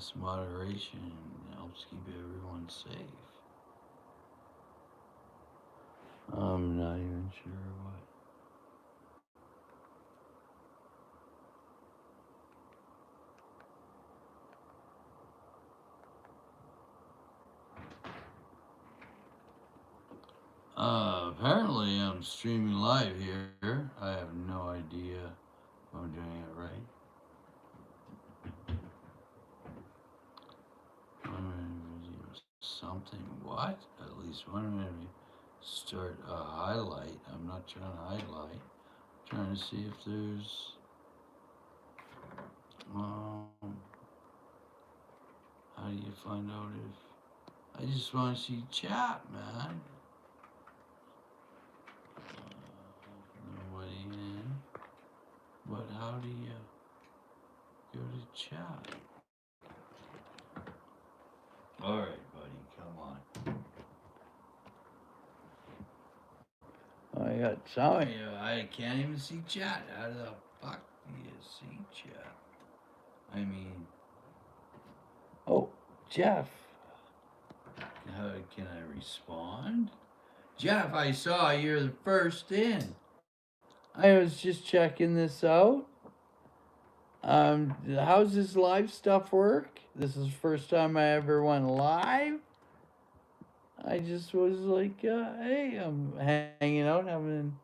Yes, moderation helps keep everyone safe. I'm not even sure what. Apparently I'm streaming live here. I have no idea if I'm doing it right. Something. What? At least one minute. Start a highlight. I'm not trying to highlight. I'm trying to see if there's. Um, how do you find out if. I just want to see chat, man. Nobody in. But how do you go to chat? Alright, buddy, come on. I got some of you. I can't even see chat. How the fuck do you see chat? I mean, oh, Jeff. How can I respond? Jeff, I saw you're the first in. I was just checking this out. How's this live stuff work? This is the first time I ever went live. I just was like, hey, I'm hanging out, having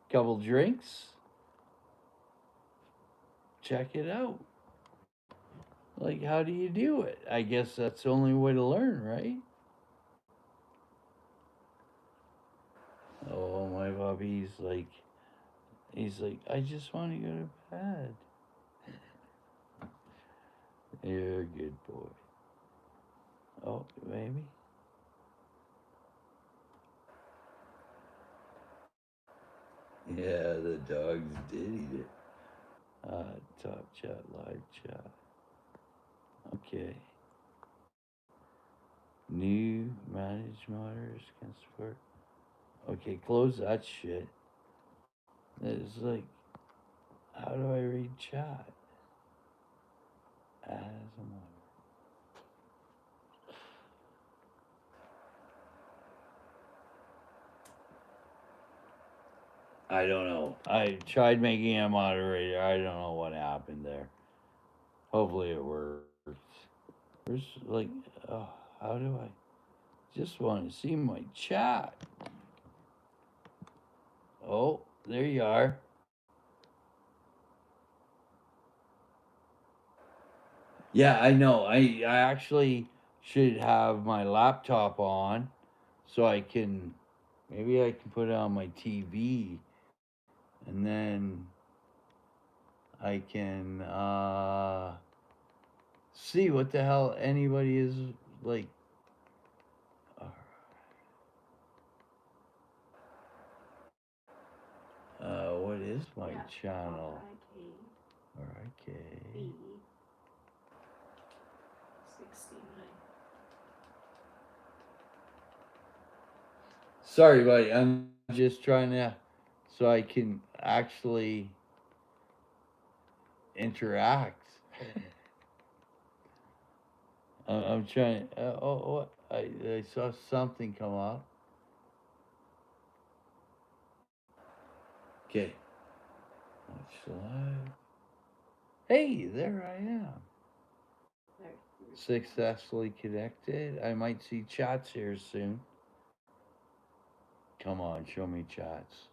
a couple drinks. Check it out. Like, how do you do it? I guess that's the only way to learn, right? Oh, my puppy's like, he's like, I just want to go to bed. You're a good boy. Oh, maybe. Yeah, the dogs did eat it. Top chat, live chat. Okay. New manage monitors can support. Okay, close that shit. It's like, how do I read chat? As a monitor. I don't know. I tried making a moderator. I don't know what happened there. Hopefully it works. Where's like, oh, how do I? Just want to see my chat. Oh, there you are. Yeah, I know. I actually should have my laptop on so I can maybe I can put it on my TV and then I can see what the hell anybody is like. What is my channel? rikb69. Sorry, buddy. I'm just trying to so I can actually interact. I'm trying. Oh, I saw something come up. Okay. Watch live. Hey, there I am. Successfully connected. I might see chats here soon. Come on, show me chats.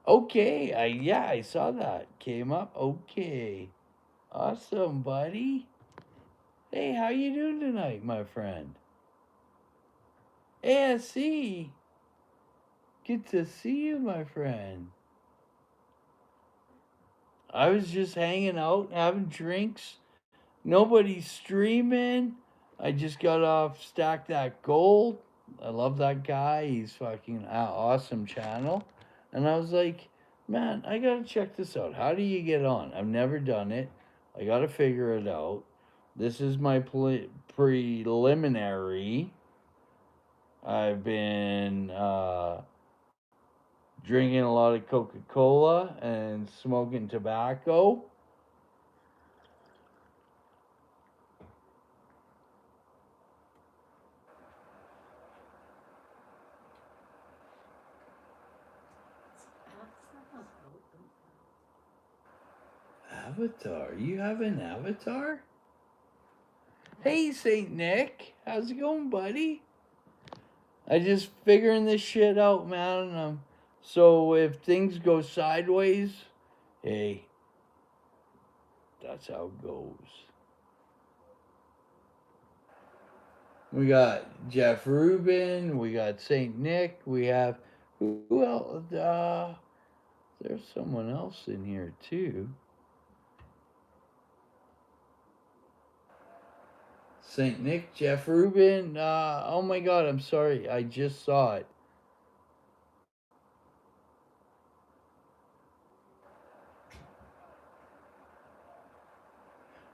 Okay, I saw that. Came up. Okay. Awesome, buddy. Hey, how you doing tonight, my friend? Hey, I see. Good to see you, my friend. I was just hanging out, having drinks. Nobody's streaming. I just got off Stack That Gold. I love that guy. He's fucking awesome channel. And I was like, man, I gotta check this out. How do you get on? I've never done it. I gotta figure it out. This is my preliminary. I've been drinking a lot of Coca Cola and smoking tobacco. Avatar? You have an avatar? Hey, Saint Nick. How's it going, buddy? I just figuring this shit out, man. So if things go sideways, hey, that's how it goes. We got Jeff Rubin. We got Saint Nick. We have who else? There's someone else in here too. Saint Nick, Jeff Rubin. Oh my God, I'm sorry. I just saw it.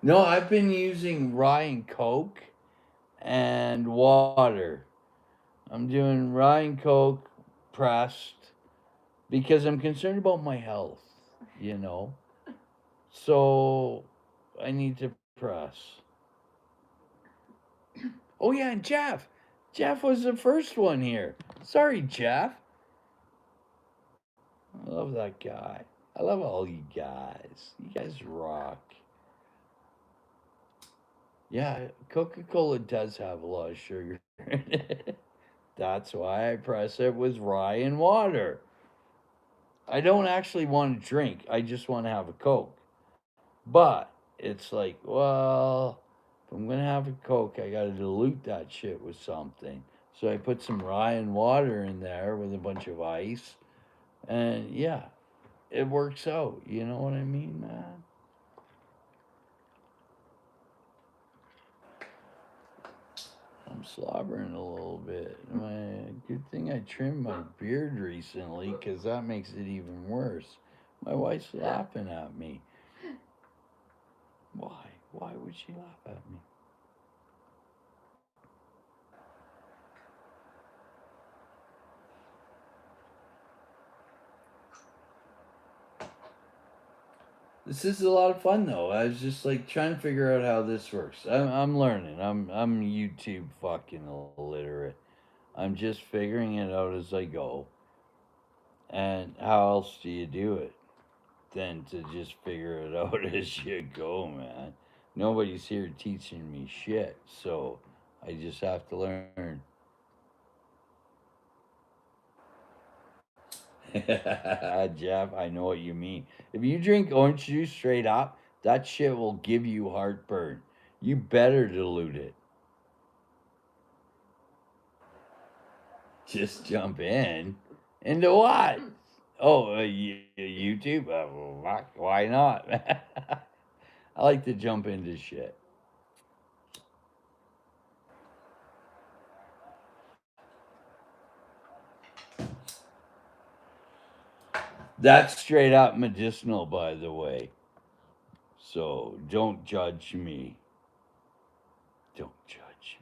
No, I've been using rye and Coke and water. I'm doing rye and Coke pressed because I'm concerned about my health, you know. So I need to press. Oh yeah, and Jeff. Jeff was the first one here. Sorry, Jeff. I love that guy. I love all you guys. You guys rock. Yeah, Coca Cola does have a lot of sugar in it. That's why I press it with rye and water. I don't actually want to drink, I just want to have a Coke. But it's like, well, if I'm going to have a Coke, I got to dilute that shit with something. So I put some rye and water in there with a bunch of ice. And yeah, it works out. You know what I mean, man? I'm slobbering a little bit. Good thing I trimmed my beard recently because that makes it even worse. My wife's laughing at me. Why? Why would she laugh at me? This is a lot of fun though. I was just like trying to figure out how this works. I'm learning. I'm YouTube fucking illiterate. I'm just figuring it out as I go. And how else do you do it than to just figure it out as you go, man? Nobody's here teaching me shit, so I just have to learn. Jeff, I know what you mean. If you drink orange juice straight up, that shit will give you heartburn. You better dilute it. Just jump in. Into what? Oh, YouTube? Why not? I like to jump into shit. That's straight up medicinal, by the way. So don't judge me. Don't judge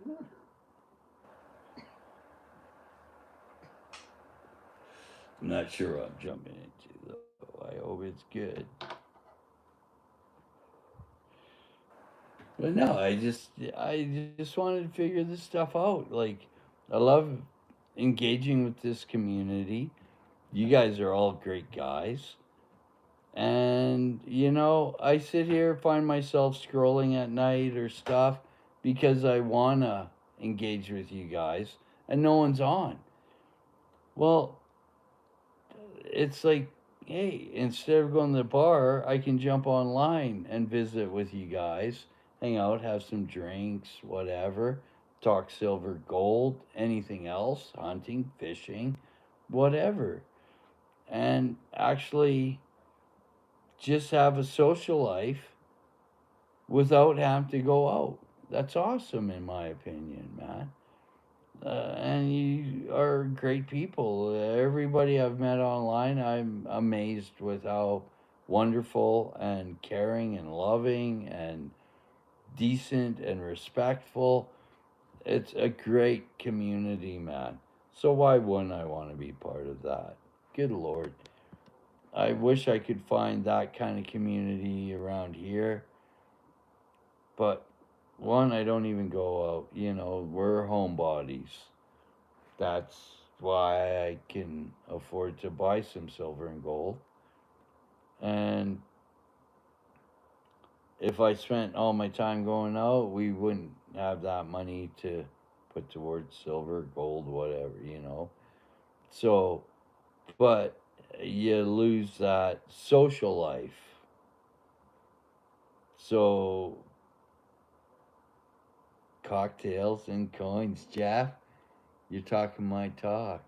me. I'm not sure what I'm jumping into, though. I hope it's good. But no, I just wanted to figure this stuff out. Like, I love engaging with this community. You guys are all great guys. And, I sit here, find myself scrolling at night or stuff because I want to engage with you guys and no one's on. Well, it's like, hey, instead of going to the bar, I can jump online and visit with you guys, hang out, have some drinks, whatever, talk silver, gold, anything else, hunting, fishing, whatever. And actually just have a social life without having to go out. That's awesome, in my opinion, man. And you are great people. Everybody I've met online, I'm amazed with how wonderful and caring and loving and decent and respectful. It's a great community, man. So why wouldn't I want to be part of that? Good Lord. I wish I could find that kind of community around here, but one, I don't even go out. We're homebodies. That's why I can afford to buy some silver and gold. And if I spent all my time going out, we wouldn't have that money to put towards silver, gold, whatever. So, but you lose that social life. So, cocktails and coins, Jeff, you're talking my talk.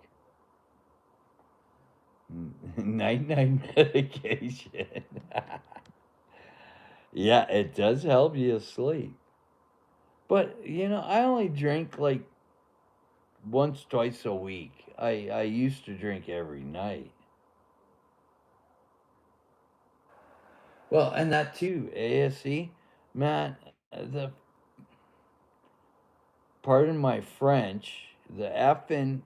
Night night medication. Yeah, it does help you sleep. But, I only drink like once, twice a week. I used to drink every night. Well, and that too, ASC, man, the pardon my French, the effing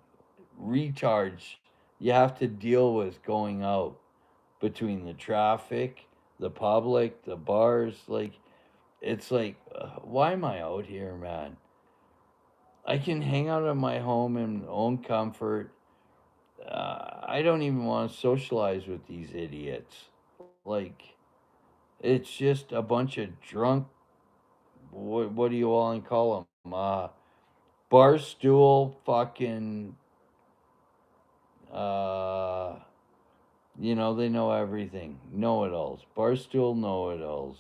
recharge you have to deal with going out between the traffic, the public, the bars. Like, it's like, why am I out here, man? I can hang out at my home in own comfort. I don't even want to socialize with these idiots. Like, it's just a bunch of drunk. What do you all call them? Barstool fucking. Uh, they know everything. Know it alls. Barstool know it alls.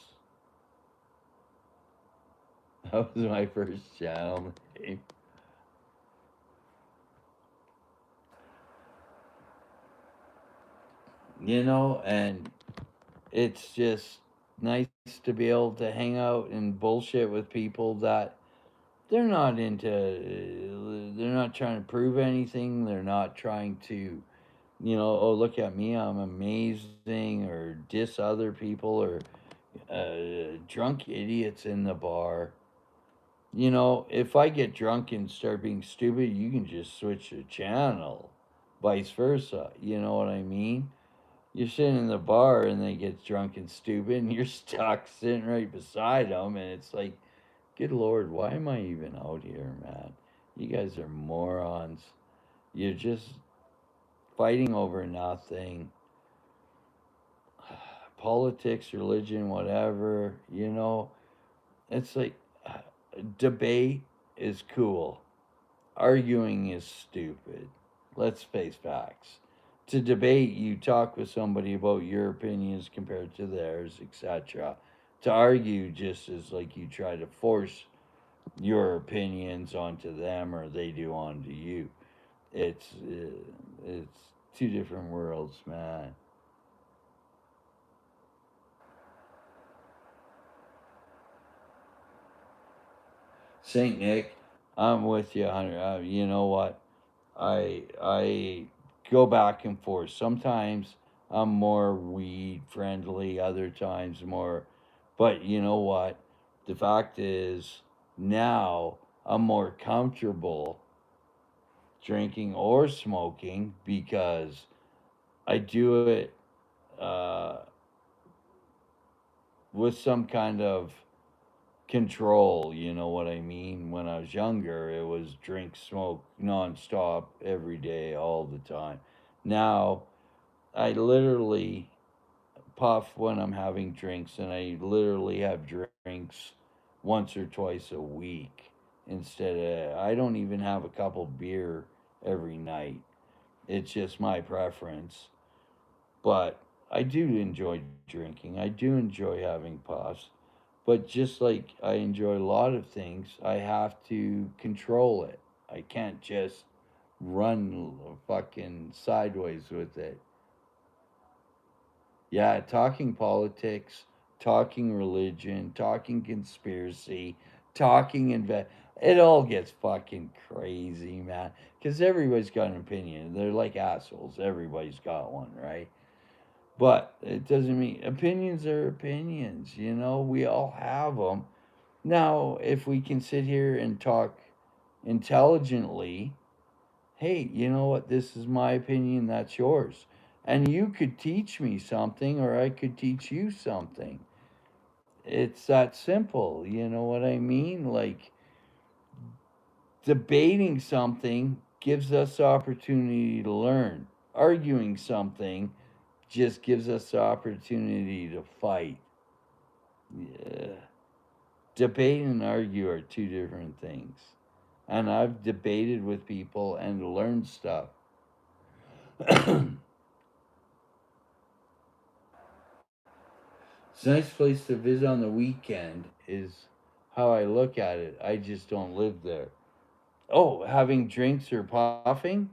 That was my first channel name. And it's just nice to be able to hang out and bullshit with people that they're not trying to prove anything. They're not trying to, oh, look at me, I'm amazing, or diss other people, or drunk idiots in the bar. If I get drunk and start being stupid, you can just switch the channel. Vice versa. You know what I mean? You're sitting in the bar and they get drunk and stupid, and you're stuck sitting right beside them, and it's like, good Lord, why am I even out here, man? You guys are morons. You're just fighting over nothing. Politics, religion, whatever, It's like, debate is cool. Arguing is stupid. Let's face facts. To debate, you talk with somebody about your opinions compared to theirs, etc. To argue just is like you try to force your opinions onto them or they do onto you. It's two different worlds, man. Saint Nick, I'm with you, Hunter. You know what? I go back and forth. Sometimes I'm more weed friendly, other times more. But you know what? The fact is, now I'm more comfortable drinking or smoking because I do it uh, with some kind of control. You know what I mean? When I was younger, it was drink, smoke nonstop every day, all the time. Now I literally puff when I'm having drinks, and I literally have drinks once or twice a week instead of, I don't even have a couple beer every night. It's just my preference. But I do enjoy drinking. I do enjoy having puffs. But just like I enjoy a lot of things, I have to control it. I can't just run fucking sideways with it. Yeah, talking politics, talking religion, talking conspiracy, talking it all gets fucking crazy, man. Because everybody's got an opinion. They're like assholes. Everybody's got one, right? But it doesn't mean opinions are opinions. We all have them. Now, if we can sit here and talk intelligently, hey, you know what? This is my opinion, that's yours. And you could teach me something, or I could teach you something. It's that simple. You know what I mean? Like, debating something gives us the opportunity to learn. Arguing something just gives us the opportunity to fight. Yeah. Debate and argue are two different things. And I've debated with people and learned stuff. It's a nice place to visit on the weekend, is how I look at it. I just don't live there. Oh, having drinks or puffing?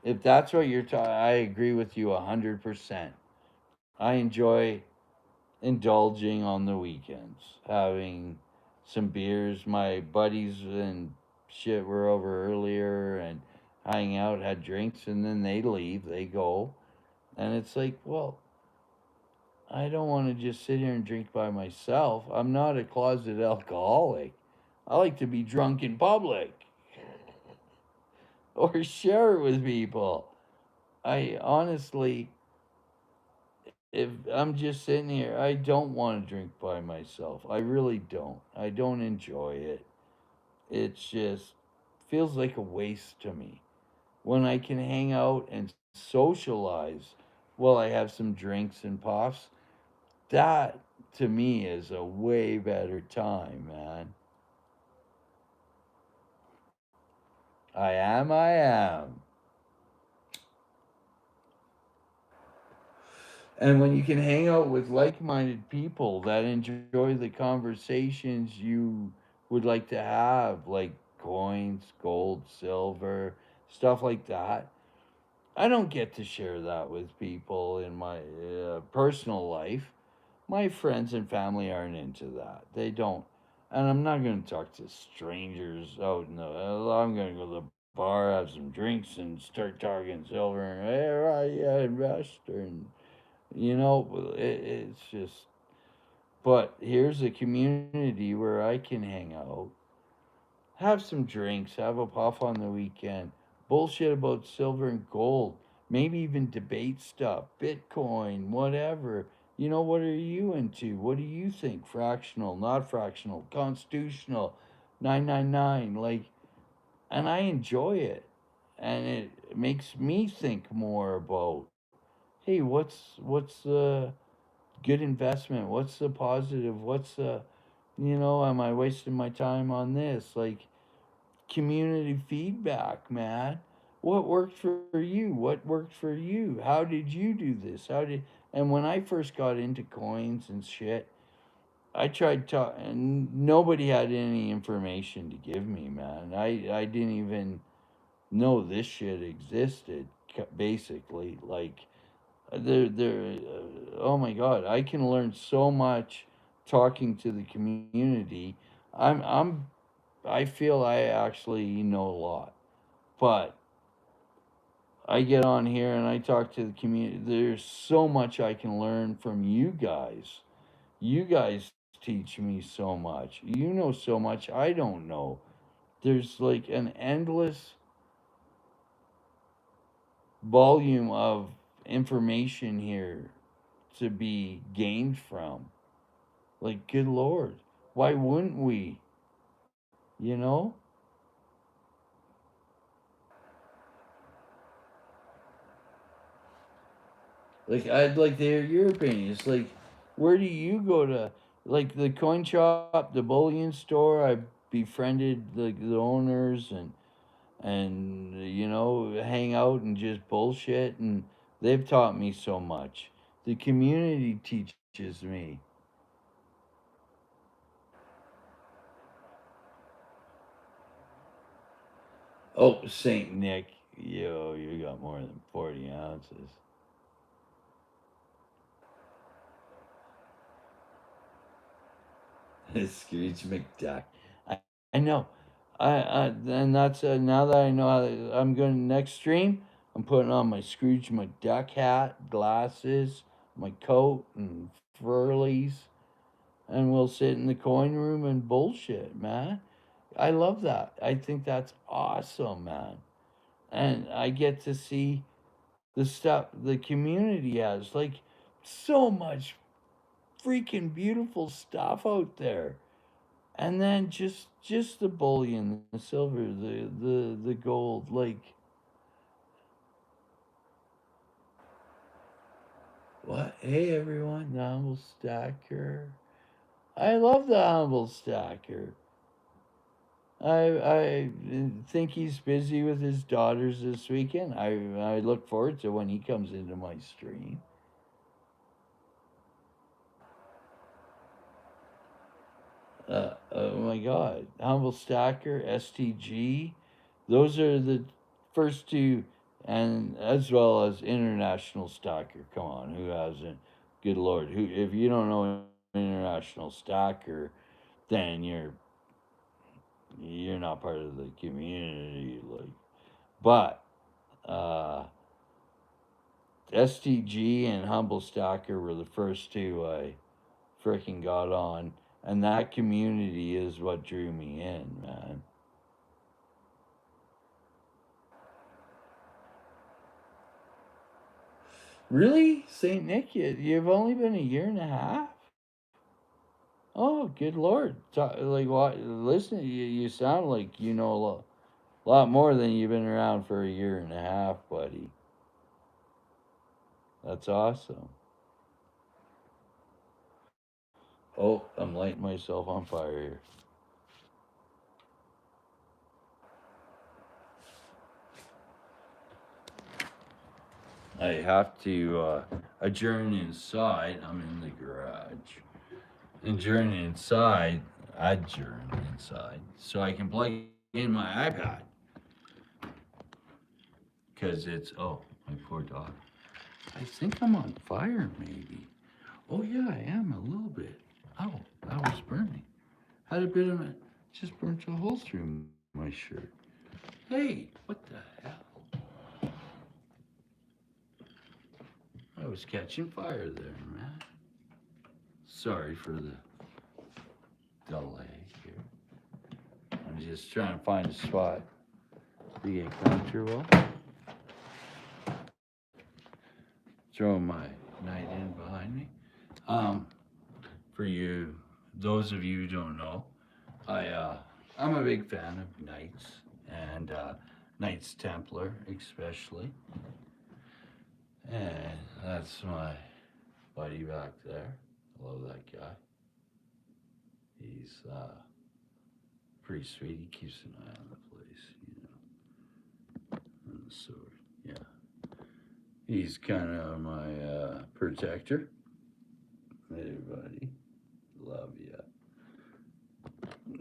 If that's what you're talking, I agree with you 100%. I enjoy indulging on the weekends, having some beers. My buddies and shit were over earlier and hanging out, had drinks, and then they leave, they go. And it's like, well, I don't want to just sit here and drink by myself. I'm not a closet alcoholic. I like to be drunk in public or share it with people. I honestly, if I'm just sitting here, I don't want to drink by myself. I really don't. I don't enjoy it. It's just feels like a waste to me. When I can hang out and socialize while I have some drinks and puffs, that to me is a way better time, man. I am. And when you can hang out with like minded people that enjoy the conversations you would like to have, like coins, gold, silver, stuff like that. I don't get to share that with people in my personal life. My friends and family aren't into that. They don't. And I'm not going to talk to strangers out in the. I'm going to go to the bar, have some drinks, and start talking silver. And, hey, right, yeah, investor. And, it's just. But here's a community where I can hang out, have some drinks, have a puff on the weekend, bullshit about silver and gold, maybe even debate stuff, Bitcoin, whatever. What are you into? What do you think? Fractional, not fractional, constitutional, 999. Like, and I enjoy it. And it makes me think more about, hey, what's the good investment? What's the positive? What's the, am I wasting my time on this? Like, community feedback, man. What worked for you? What worked for you? How did you do this? And when I first got into coins and shit, I tried to and nobody had any information to give me, man. I didn't even know this shit existed basically. Like oh my god, I can learn so much talking to the community. I'm I feel I actually know a lot. But I get on here and I talk to the community. There's so much I can learn from you guys. You guys teach me so much. You know so much I don't know. There's like an endless volume of information here to be gained from. Like, good Lord. Why wouldn't we? You know? Like, I'd like to hear your opinion. It's like, where do you go to, like the coin shop, the bullion store? I befriended the owners and hang out and just bullshit, and they've taught me so much. The community teaches me. Oh, Saint Nick, yo, you got more than 40 ounces. Scrooge McDuck. I, I know. And that's now that I know I'm going next stream. I'm putting on my Scrooge McDuck hat, glasses, my coat, and furlies, and we'll sit in the coin room and bullshit, man. I love that. I think that's awesome, man. and I get to see the stuff the community has. Like, so much freaking beautiful stuff out there. And then just the bullion, the silver, the gold. Like, what? Hey everyone, the humble stacker. I love the humble stacker. I think he's busy with his daughters this weekend. I look forward to when he comes into my stream. Oh my God, humble stacker, STG. Those are the first two, and as well as international stacker. Come on, who hasn't? Good Lord, who? If you don't know international stacker, then you're not part of the community. Like, but STG and Humble Stacker were the first two I freaking got on, and that community is what drew me in, man. Really, Saint Nick? You've only been a year and a half? Oh, good Lord! Like what? Listen, you sound like you know lot more than you've been around for a year and a half, buddy. That's awesome. Oh, I'm lighting myself on fire here. I have to adjourn inside. I'm in the garage. Adjourn inside. Adjourn inside. So I can plug in my iPad. Because it's, oh, my poor dog. I think I'm on fire, maybe. Oh, yeah, I am a little bit. Oh, that was burning. Had a bit of it. Just burnt a hole through my shirt. Hey, what the hell? I was catching fire there, man. Sorry for the delay here. I'm just trying to find a spot to get comfortable. Throwing my night in behind me. Um, for you, those of you who don't know, I'm a big fan of knights and Knights Templar especially, and that's my buddy back there. I love that guy. He's pretty sweet. He keeps an eye on the place, you know. And so, yeah, he's kind of my protector. Hey, buddy, love you.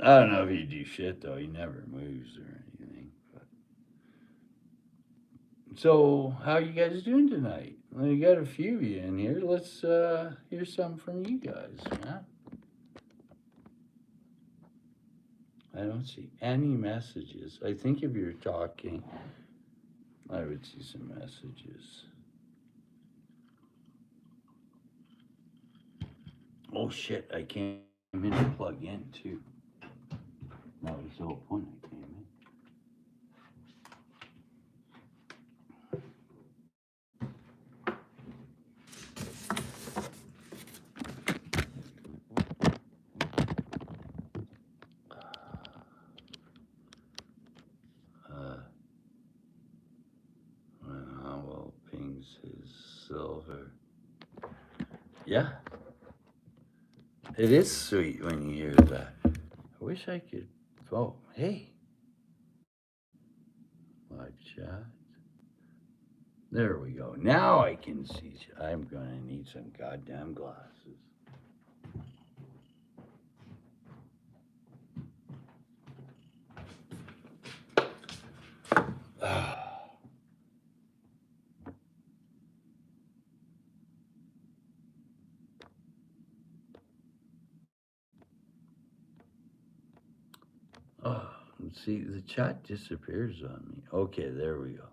I don't know if he do shit though. He never moves or anything. But so, how you guys doing tonight? Well, you got a few of you in here. Let's hear something from you guys, man. I don't see any messages. I think if you're talking, I would see some messages. Oh shit! I came in to plug in too. That was the whole point. I came in. Uh, when Howell pings his silver. Yeah, it is sweet when you hear that. I wish I could. Oh, hey, live chat. There we go. Now I can see. I'm gonna need some goddamn glasses. Oh, see, the chat disappears on me. Okay, there we go.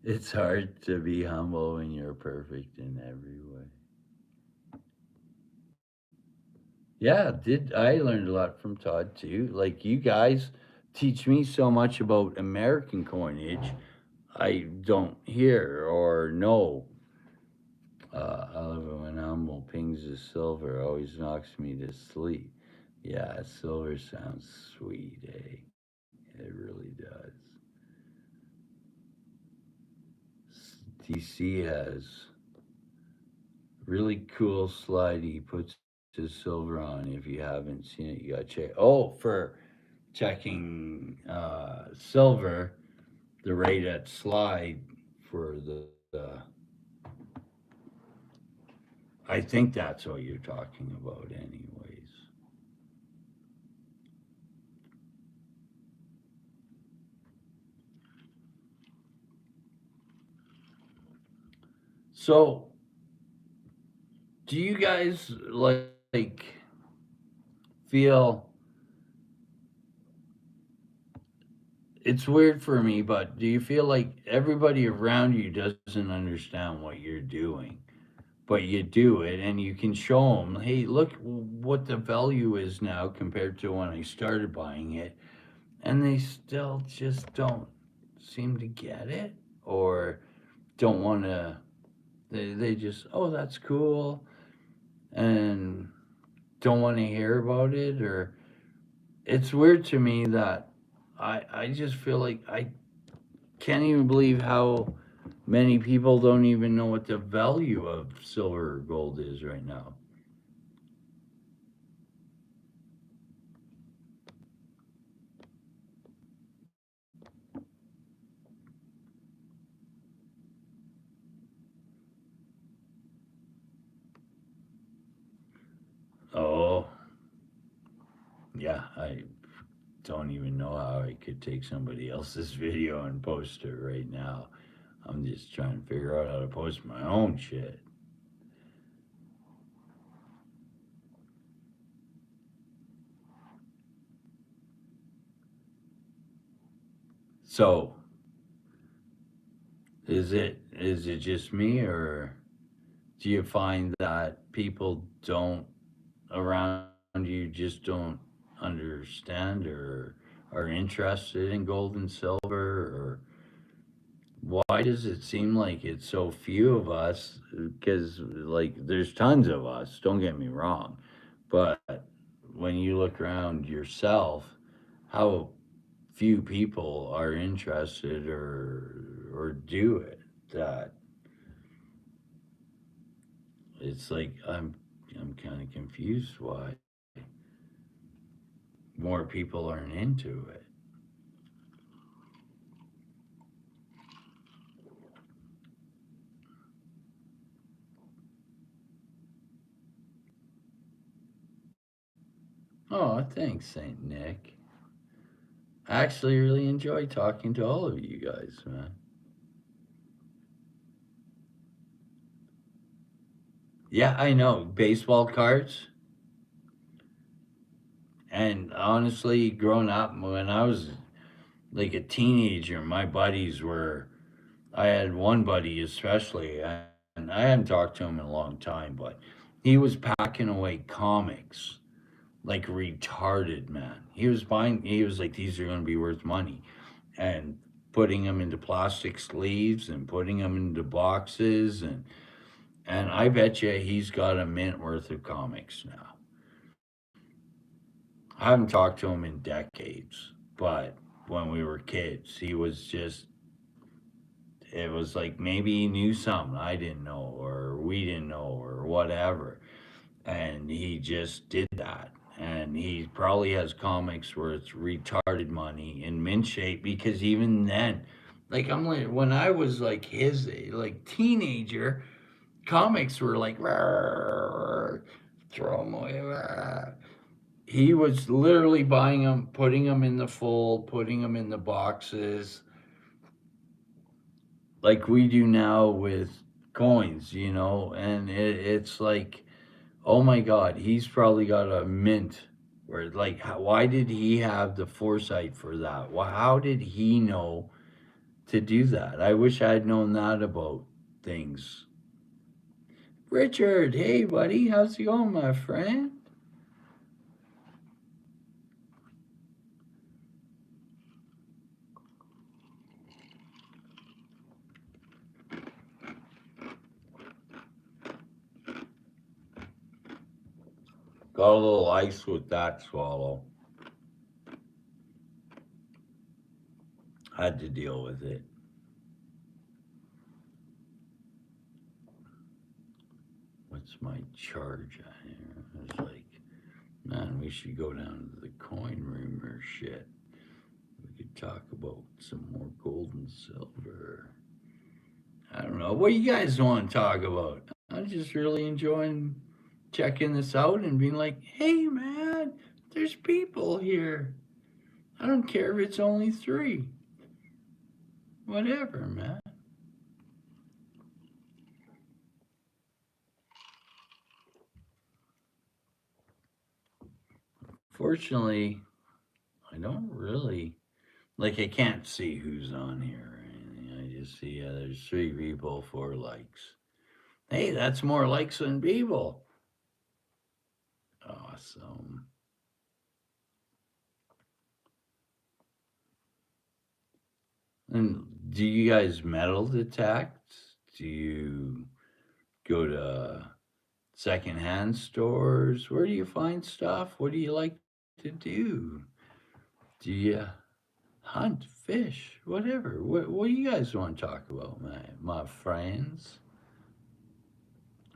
It's hard to be humble when you're perfect in every way. Yeah, did I learned a lot from Todd too. Like you guys teach me so much about American coinage I don't hear or know. I love it when Elmo pings the silver, always knocks me to sleep. Yeah, silver sounds sweet, eh? It really does. DC has really cool slide he puts his silver on. If you haven't seen it, you gotta check. Oh, for checking silver, the rate at slide for the. I think that's what you're talking about, anyways. So, do you guys like feel it's weird for me, but do you feel like everybody around you doesn't understand what you're doing? But you do it and you can show them, hey, look what the value is now compared to when I started buying it. And they still just don't seem to get it or don't want to. They just, oh, that's cool. And don't want to hear about it. Or it's weird to me that I just feel like I can't even believe how many people don't even know what the value of silver or gold is right now. Oh, yeah, I don't even know how I could take somebody else's video and post it right now. I'm just trying to figure out how to post my own shit. So, is it just me or do you find that people don't around you just don't understand or are interested in gold and silver or why does it seem like it's so few of us? Because, like, there's tons of us, don't get me wrong. But when you look around yourself, how few people are interested or do it that it's like I'm kind of confused why more people aren't into it. Oh, thanks, Saint Nick. I actually really enjoy talking to all of you guys, man. Yeah, I know. Baseball cards. And honestly, growing up, when I was like a teenager, my buddies were. I had one buddy especially, and I hadn't talked to him in a long time, but he was packing away comics like retarded, man. He was buying. He was like, these are going to be worth money, and putting them into plastic sleeves and putting them into boxes, and I bet you he's got a mint worth of comics now. I haven't talked to him in decades, but when we were kids, he was just, it was like maybe he knew something I didn't know or we didn't know or whatever. And he just did that. And he probably has comics where it's retarded money in mint shape because even then, like I'm like when I was like his like teenager, comics were like "Rawr, throw them away. Rawr." He was literally buying them, putting them in the fold, putting them in the boxes, like we do now with coins, and it's like, oh my God, he's probably got a mint where, like, why did he have the foresight for that? How did he know to do that? I wish I'd known that about things. Richard, hey buddy, how's it going, my friend? Got a little ice with that swallow. Had to deal with it. What's my charge on here? I was like, man, we should go down to the coin room or shit. We could talk about some more gold and silver. I don't know. What do you guys want to talk about? I'm just really enjoying checking this out and being like, hey, man, there's people here. I don't care if it's only three. Whatever, man. Fortunately, I don't really like. I can't see who's on here or anything. I just see there's three people, 4 likes. Hey, that's more likes than people. Awesome. And do you guys metal detect? Do you go to secondhand stores? Where do you find stuff? What do you like to do? Do you hunt, fish, whatever? What do you guys want to talk about, my friends?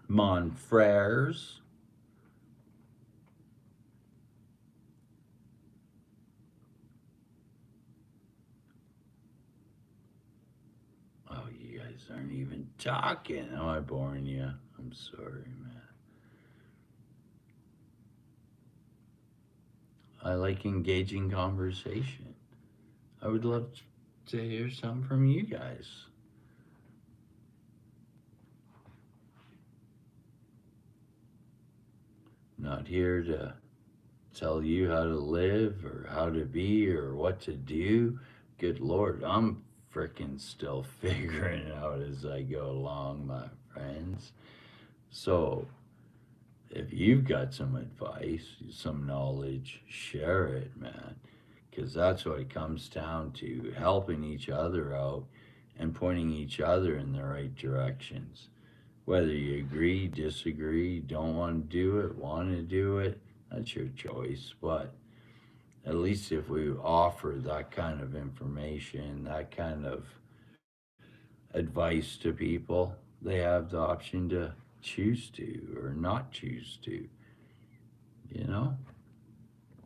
Mon frères? Oh, you guys aren't even talking. Am I boring you? I'm sorry, man. I like engaging conversation. I would love to hear some from you guys. Not here to tell you how to live or how to be or what to do. Good Lord, I'm freaking still figuring it out as I go along, my friends. So, if you've got some advice, some knowledge, share it, man. Because that's what it comes down to, helping each other out and pointing each other in the right directions. Whether you agree, disagree, don't want to do it, want to do it, that's your choice. But at least if we offer that kind of information, that kind of advice to people, they have the option to choose to or not choose to. You know,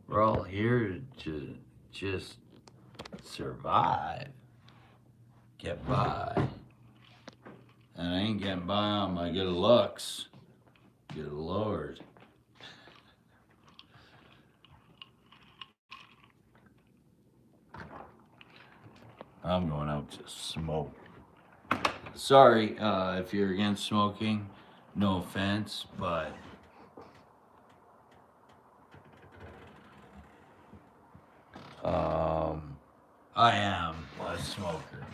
we're all here to just survive, get by. And I ain't getting by on my good looks. Good Lord. I'm going out to smoke. Sorry if you're against smoking. No offense, but I am a smoker.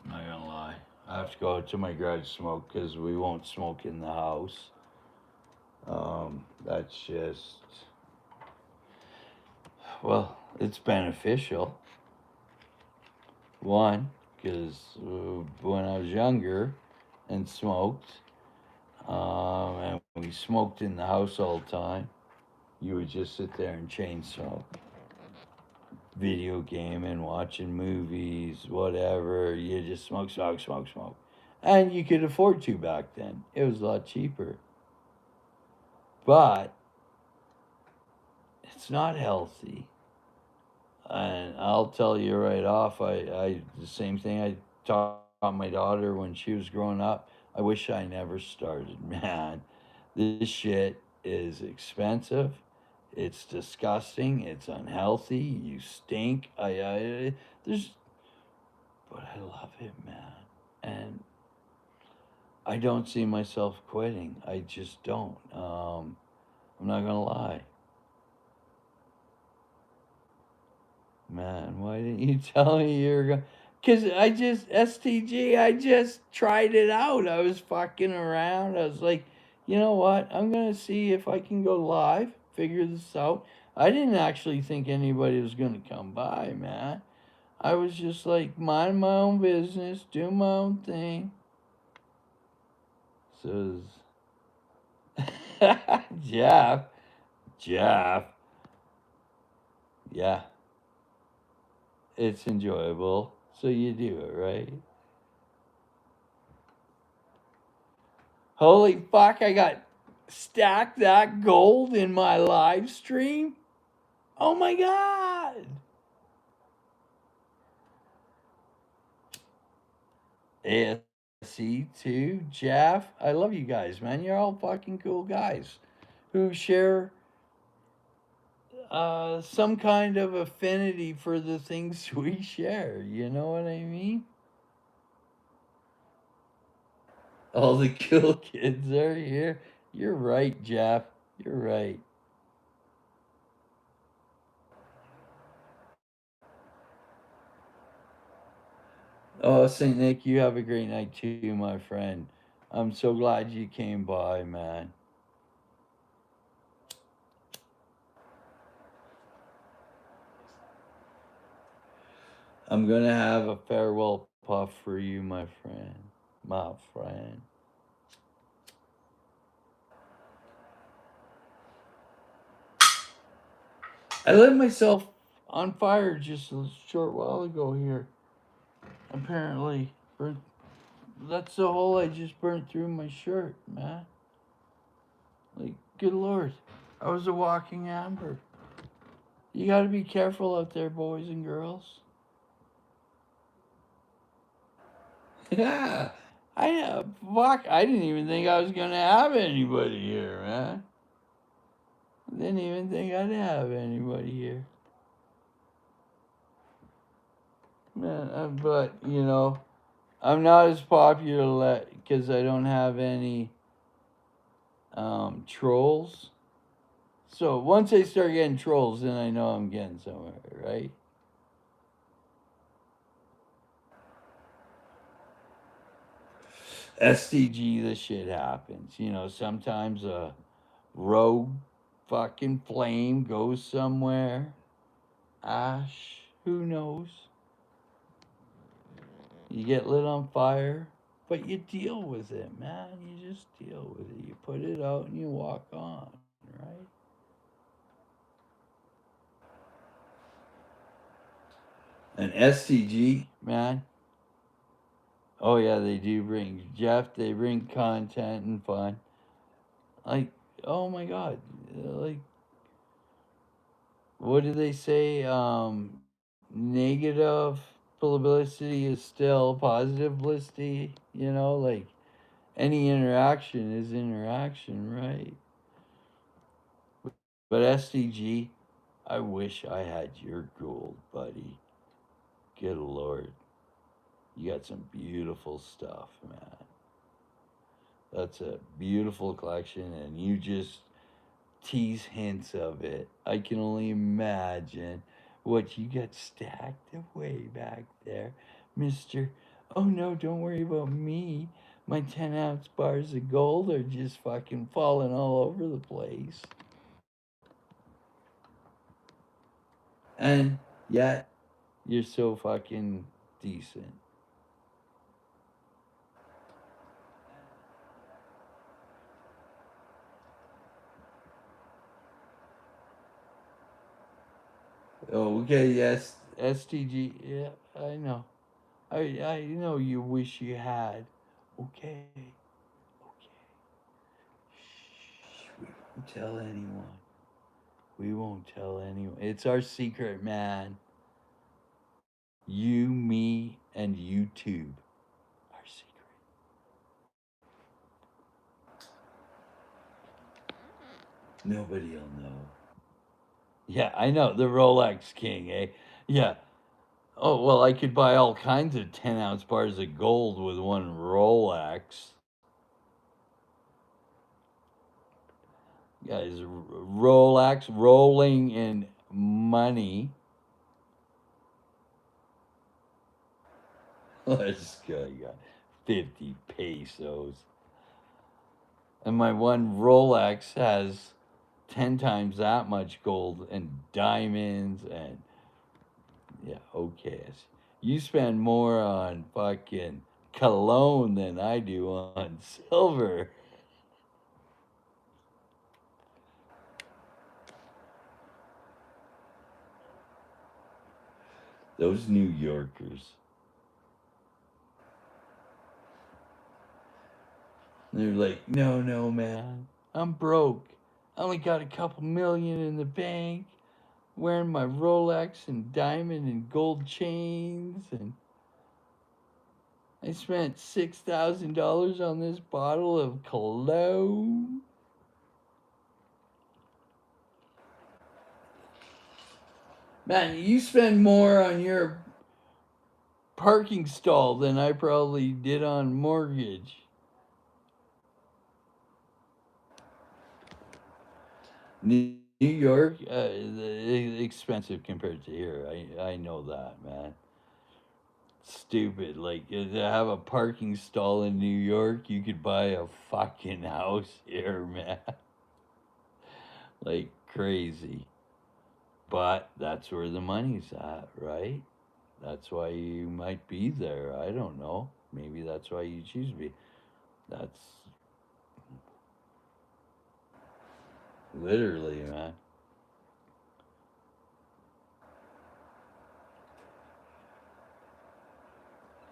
I'm not gonna lie. I have to go out to my garage smoke because we won't smoke in the house. That's just, well, it's beneficial. One, because when I was younger and smoked, and we smoked in the house all the time, you would just sit there and chain smoke. Video gaming, watching movies, whatever. You just smoke, smoke, smoke, smoke. And you could afford to back then. It was a lot cheaper. But it's not healthy. And I'll tell you right off, I the same thing I taught my daughter when she was growing up. I wish I never started, man. This shit is expensive. It's disgusting. It's unhealthy. You stink. There's, but I love it, man. And I don't see myself quitting. I just don't. I'm not gonna lie. Man, why didn't you tell me you were going? Because STG, I just tried it out. I was fucking around. I was like, you know what? I'm going to see if I can go live, figure this out. I didn't actually think anybody was going to come by, man. I was just like, mind my own business, do my own thing. So, Jeff, Jeff. Yeah, it's enjoyable. So you do it, right? Holy fuck, I got stacked that gold in my live stream. Oh my god. ASC2, Jeff. I love you guys, man. You're all fucking cool guys who share some kind of affinity for the things we share. You know what I mean? All the cool kids are here. You're right, Jeff. You're right. Oh, St. Nick, you have a great night too, my friend. I'm so glad you came by, man. I'm gonna have a farewell puff for you, my friend. My friend. I lit myself on fire just a short while ago here. Apparently, that's the hole I just burnt through my shirt, man. Like, good lord, I was a walking amber. You gotta be careful out there, boys and girls. Yeah, fuck. I didn't even think I was gonna have anybody here, man. Didn't even think I'd have anybody here, man. But I'm not as popular because I don't have any trolls. So once I start getting trolls, then I know I'm getting somewhere, right? SDG, this shit happens. Sometimes a rogue fucking flame goes somewhere. Ash, who knows? You get lit on fire, but you deal with it, man. You just deal with it. You put it out and you walk on, right? An SDG, man. Oh yeah, they do bring Jeff. They bring content and fun. Like, oh my god, like, what do they say? Negative publicity is still positive publicity. Like any interaction is interaction, right? But SDG, I wish I had your gold, buddy. Good lord, you got some beautiful stuff, man. That's a beautiful collection, and you just tease hints of it. I can only imagine what you got stacked away back there, Mister. Oh no, don't worry about me. My 10-ounce bars of gold are just fucking falling all over the place. And yet, you're so fucking decent. Oh, okay, yes, STG. Yeah, I know. I know you wish you had. Okay, okay. Shh, we won't tell anyone. We won't tell anyone. It's our secret, man. You, me, and YouTube. Our secret. Nobody'll know. Yeah, I know. The Rolex King, eh? Yeah. Oh, well, I could buy all kinds of 10-ounce bars of gold with one Rolex. Guys, Rolex rolling in money. Let's go. You got 50 pesos. And my one Rolex has 10 times that much gold and diamonds and yeah, okay. You spend more on fucking cologne than I do on silver. Those New Yorkers. They're like, no, no, man. I'm broke. I only got a couple million in the bank. Wearing my Rolex and diamond and gold chains, and I spent $6,000 on this bottle of cologne. Man, you spend more on your parking stall than I probably did on mortgage. New York, expensive compared to here. I know that, man. Stupid. Like to have a parking stall in New York, you could buy a fucking house here, man. Like crazy. But that's where the money's at, right? That's why you might be there. I don't know. Maybe that's why you choose to be. That's literally, man.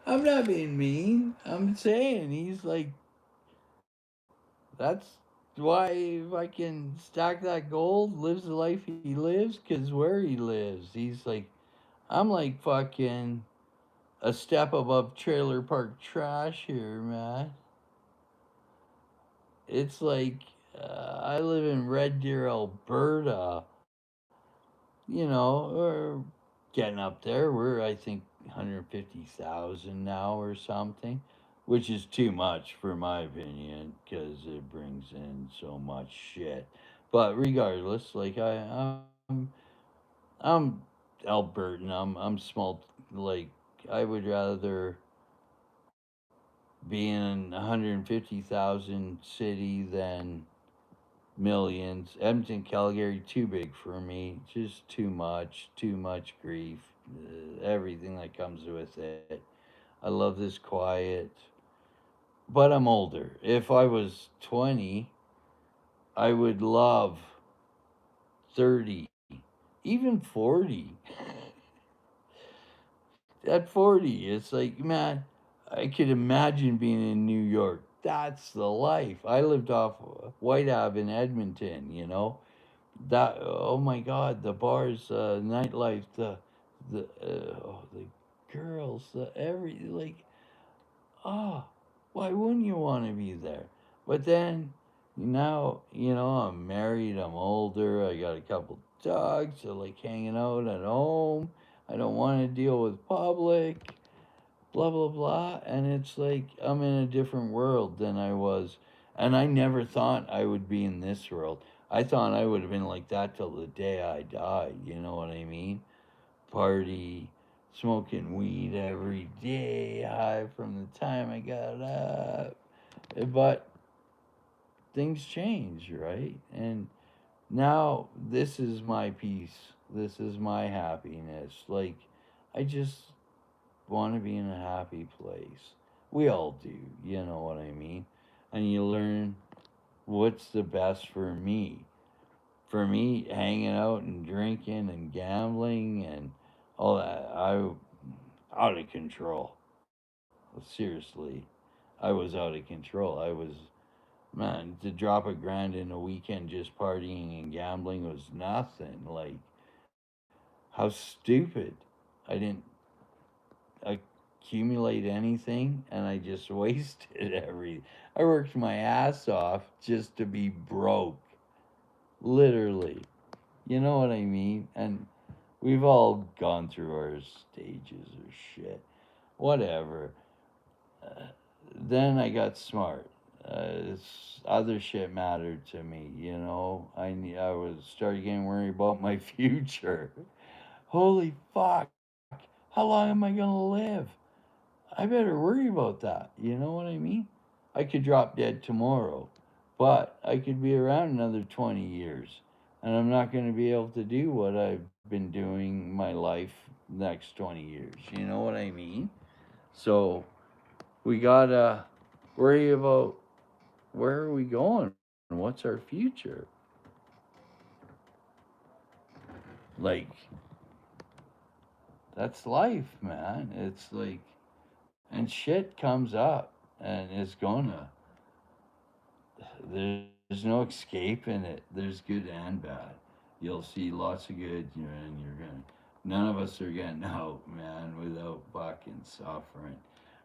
I'm not being mean. I'm saying he's like, that's why if I can stack that gold, lives the life he lives, because where he lives, he's like, I'm like fucking a step above trailer park trash here, man. It's like I live in Red Deer, Alberta. We're getting up there. We're I think 150,000 now or something, which is too much for my opinion because it brings in so much shit. But regardless, like I'm Albertan. I'm small. Like I would rather be in 150,000 city than millions. Edmonton, Calgary, too big for me. Just too much grief. Everything that comes with it. I love this quiet, but I'm older. If I was 20, I would love 30, even 40. At 40, it's like, man, I could imagine being in New York. That's the life. I lived off White Ave in Edmonton. That, oh my god, the bars, nightlife, the girls, the every, like, oh, why wouldn't you want to be there? But then now, I'm married, I'm older, I got a couple dogs, I like hanging out at home, I don't want to deal with public, blah blah blah. And it's like I'm in a different world than I was. And I never thought I would be in this world. I thought I would have been like that till the day I died. You know what I mean? Party, smoking weed every day, high from the time I got up. But things change, right? And now this is my peace. This is my happiness. Like, I just want to be in a happy place. We all do, you know what I mean? And you learn what's the best for me. For me, hanging out and drinking and gambling and all that, I out of control. Seriously, I was out of control. I was, man, to drop a grand in a weekend just partying and gambling was nothing. Like, how stupid. I didn't accumulate anything and I just wasted every. I worked my ass off just to be broke. Literally. You know what I mean? And we've all gone through our stages of shit. Whatever. Uh, then I got smart. Other shit mattered to me, I was started getting worried about my future. Holy fuck! How long am I gonna live? I better worry about that. You know what I mean? I could drop dead tomorrow, but I could be around another 20 years, and I'm not going to be able to do what I've been doing my life next 20 years. You know what I mean? So we got to worry about where are we going? What's our future? Like, That's life, man. It's like, and shit comes up, and it's gonna. There's no escaping it. There's good and bad. You'll see lots of good, and you're gonna. None of us are getting out, man, without fucking suffering.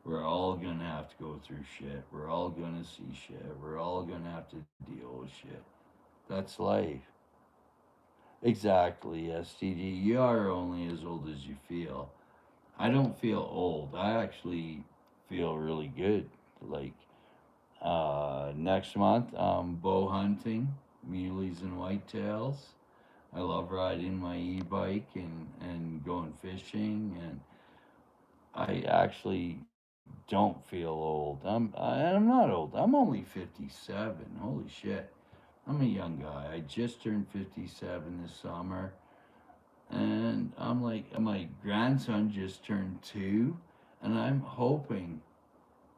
We're all gonna have to go through shit. We're all gonna see shit. We're all gonna have to deal with shit. That's life. Exactly, STD. You are only as old as you feel. I don't feel old. I actually feel really good. Like, next month, bow hunting, muleys and whitetails. I love riding my e-bike and going fishing, and I actually don't feel old. I'm not old. I'm only 57. Holy shit. I'm a young guy. I just turned 57 this summer, and I'm like, my grandson just turned 2, and I'm hoping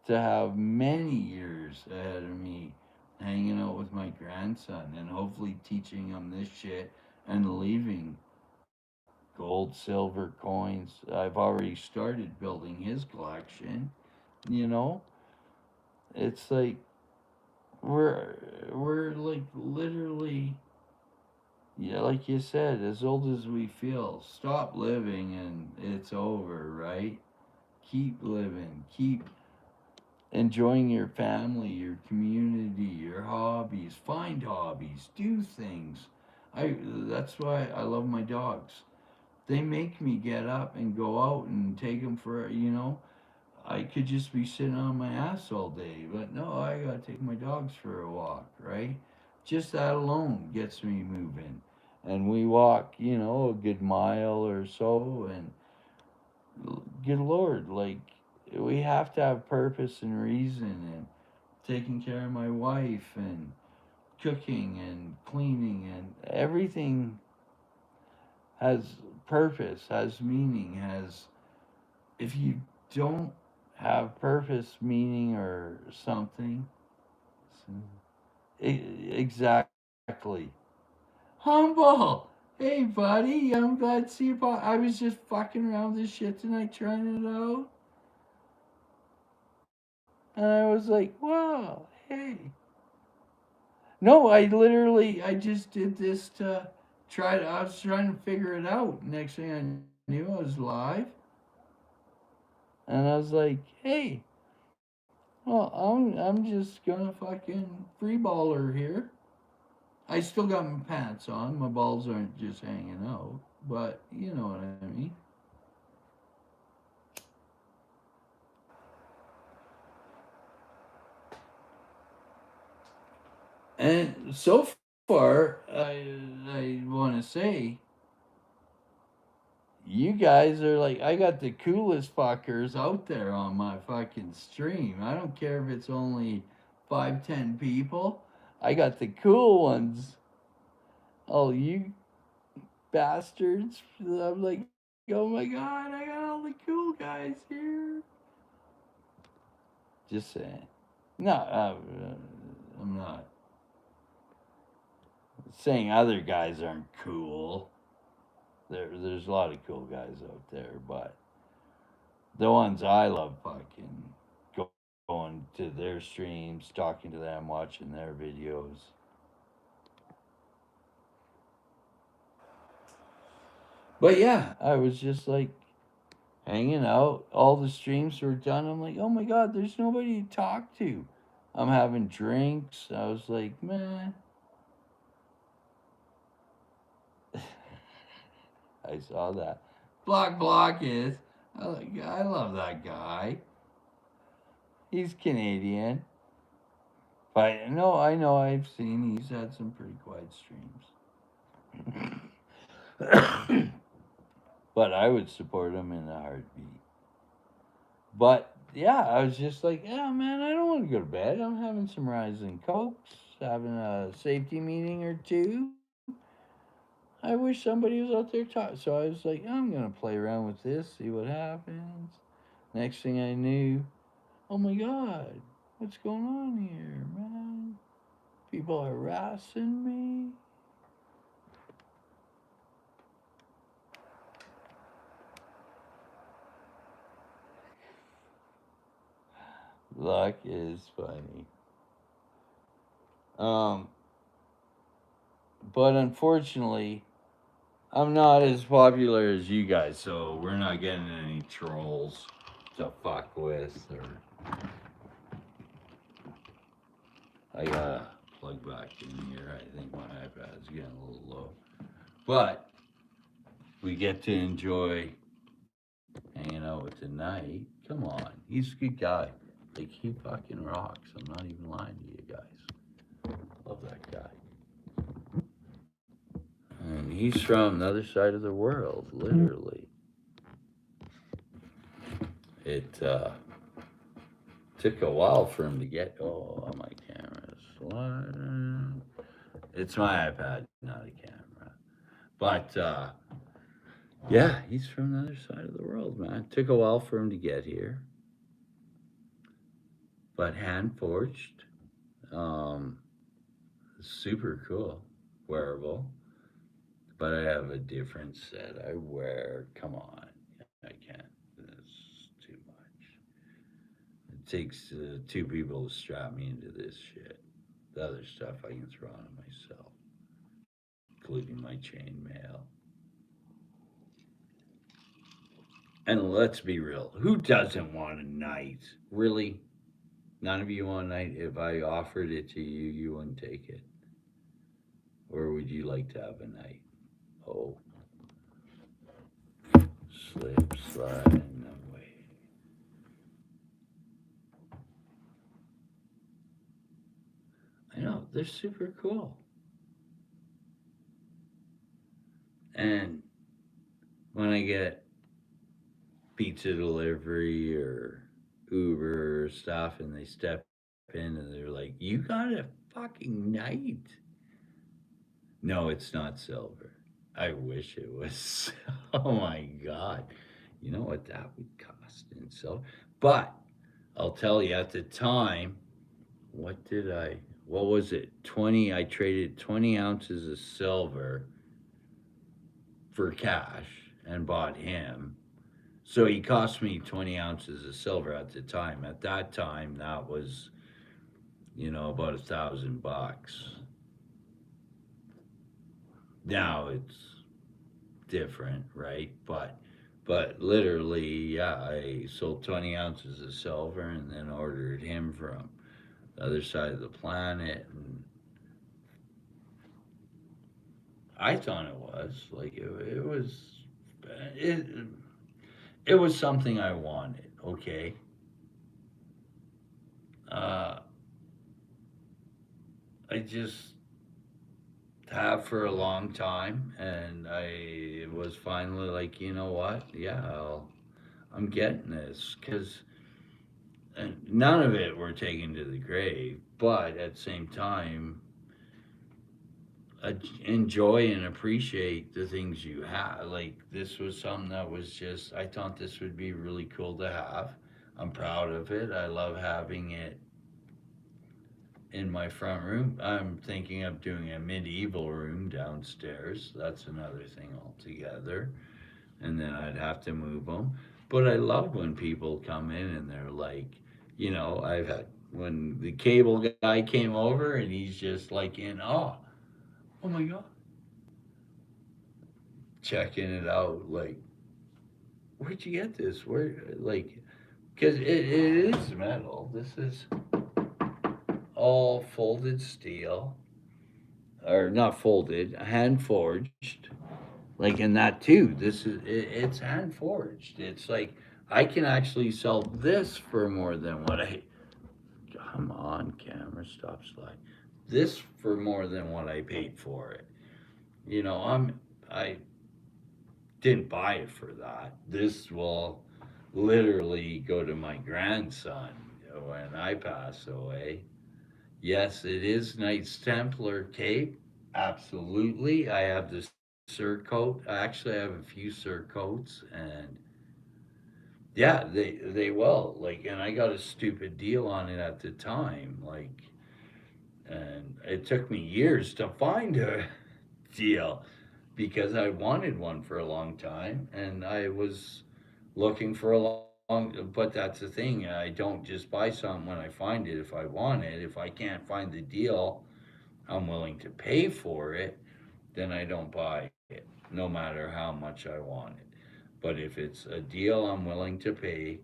to have many years ahead of me hanging out with my grandson and hopefully teaching him this shit and leaving gold, silver coins. I've already started building his collection. You know, it's like we're we're like literally, yeah, like you said, as old as we feel. Stop living and it's over, right? Keep living. Keep enjoying your family, your community, your hobbies. Find hobbies. Do things. That's why I love my dogs. They make me get up and go out and take them for. I could just be sitting on my ass all day, but no, I gotta take my dogs for a walk, right? Just that alone gets me moving. And we walk, a good mile or so, and good Lord, like, we have to have purpose and reason, and taking care of my wife, and cooking, and cleaning, and everything has purpose, has meaning, has. If you don't have purpose, meaning, or something, exactly. Humble! Hey, buddy, I'm glad to see you. I was just fucking around with this shit tonight, trying it out. And I was like, wow, hey. No, I just did this to I was trying to figure it out. Next thing I knew, I was live. And I was like, hey, well, I'm just gonna fucking freeballer here. I still got my pants on. My balls aren't just hanging out. But you know what I mean. And so far, I want to say you guys are like, I got the coolest fuckers out there on my fucking stream. I don't care if it's only 5, 10 people. I got the cool ones. Oh, you bastards. I'm like, oh my god, I got all the cool guys here. Just saying. No, I'm not saying other guys aren't cool. There's a lot of cool guys out there, but the ones I love fucking going to their streams, talking to them, watching their videos. But yeah, I was just like hanging out. All the streams were done. I'm like, oh my god, there's nobody to talk to. I'm having drinks. I was like, man. I saw that. Block is. I love that guy. He's Canadian. But no, I know I've seen he's had some pretty quiet streams. But I would support him in a heartbeat. But yeah, I was just like, yeah, man, I don't want to go to bed. I'm having some rising cokes, having a safety meeting or two. I wish somebody was out there talking. So I was like, I'm gonna play around with this, see what happens. Next thing I knew, oh my god, what's going on here, man? People are harassing me. Luck is funny. Um, but unfortunately, I'm not as popular as you guys, so we're not getting any trolls to fuck with. Or I gotta plug back in here. I think my iPad's getting a little low, but we get to enjoy hanging out with tonight. Come on, he's a good guy. Like he fucking rocks. I'm not even lying to you guys. Love that guy. And he's from the other side of the world, literally. It took a while for him to get. Oh, my camera's sliding. It's my iPad, not a camera. But yeah, he's from the other side of the world, man. Took a while for him to get here, but hand forged. Um, Super cool, wearable. But I have a different set I wear. Come on, I can't. It's too much. It takes two people to strap me into this shit. The other stuff I can throw on myself, including my chainmail. And let's be real, who doesn't want a night? Really? None of you want a night? If I offered it to you, you wouldn't take it? Or would you like to have a night? Oh, slip, sliding away. I know, they're super cool. And when I get pizza delivery or Uber or stuff and they step in and they're like, "You got a fucking night." No, it's not silver. I wish it was. Oh my God. You know what that would cost in silver? But I'll tell you at the time, what was it? 20, I traded 20 ounces of silver for cash and bought him. So he cost me 20 ounces of silver at the time. At that time, that was, about $1,000. Now it's different, right? But literally, yeah, I sold 20 ounces of silver and then ordered him from the other side of the planet. And I thought it was like it, it was something I wanted. Okay, uh, I just have for a long time, and I was finally like, you know what? Yeah, I'm getting this because none of it we're taking to the grave, but at the same time, enjoy and appreciate the things you have. Like this was something that was just I thought this would be really cool to have. I'm proud of it. I love having it in my front room. I'm thinking of doing a medieval room downstairs. That's another thing altogether. And then I'd have to move them. But I love when people come in and they're like, I've had when the cable guy came over and he's just like in awe. Oh my God. Checking it out. Like, where'd you get this? Because it is metal. This is all folded steel, or not folded, hand forged. Like in that too, it's hand forged. It's like I can actually sell this for more than what I. Come on, camera, stop slide. This for more than what I paid for it. I didn't buy it for that. This will literally go to my grandson when I pass away. Yes, it is Knights Templar cape. Absolutely. I have the Surcoat. Actually, I have a few Surcoats, and yeah, they will. Like, and I got a stupid deal on it at the time. Like, and it took me years to find a deal because I wanted one for a long time, and I was looking for a long time. but that's the thing. I don't just buy something when I find it if I want it. If I can't find the deal I'm willing to pay for it, then I don't buy it, no matter how much I want it. But if it's a deal I'm willing to pay,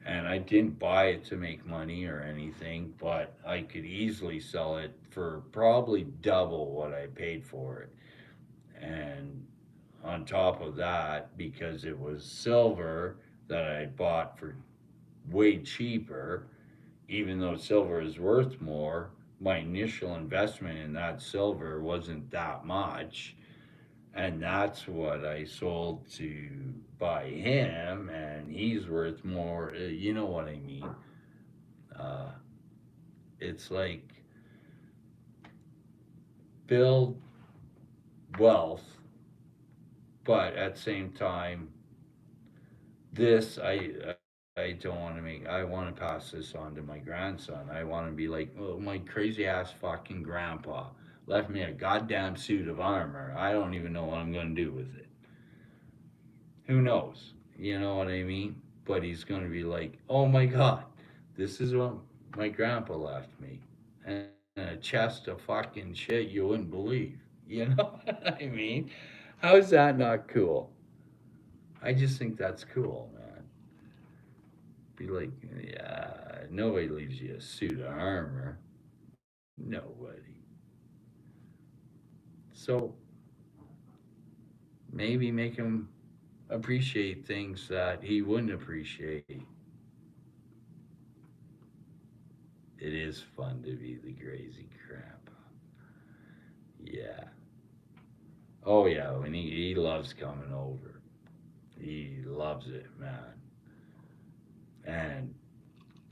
and I didn't buy it to make money or anything, but I could easily sell it for probably double what I paid for it. And on top of that, because it was silver that I bought for way cheaper, even though silver is worth more, my initial investment in that silver wasn't that much. And that's what I sold to buy him, and he's worth more. You know what I mean? Uh, it's like build wealth, but at the same time, this I don't want to make. I want to pass this on to my grandson. I want to be like, oh, my crazy ass fucking grandpa left me a goddamn suit of armor. I don't even know what I'm gonna do with it. Who knows? You know what I mean? But he's gonna be like, oh my god, this is what my grandpa left me, and a chest of fucking shit you wouldn't believe. You know what I mean? How is that not cool? I just think that's cool, man. Be like, yeah, nobody leaves you a suit of armor. Nobody. So maybe make him appreciate things that he wouldn't appreciate. It is fun to be the crazy grandpa. Yeah. Oh, yeah. When he loves coming over, he loves it, man. And,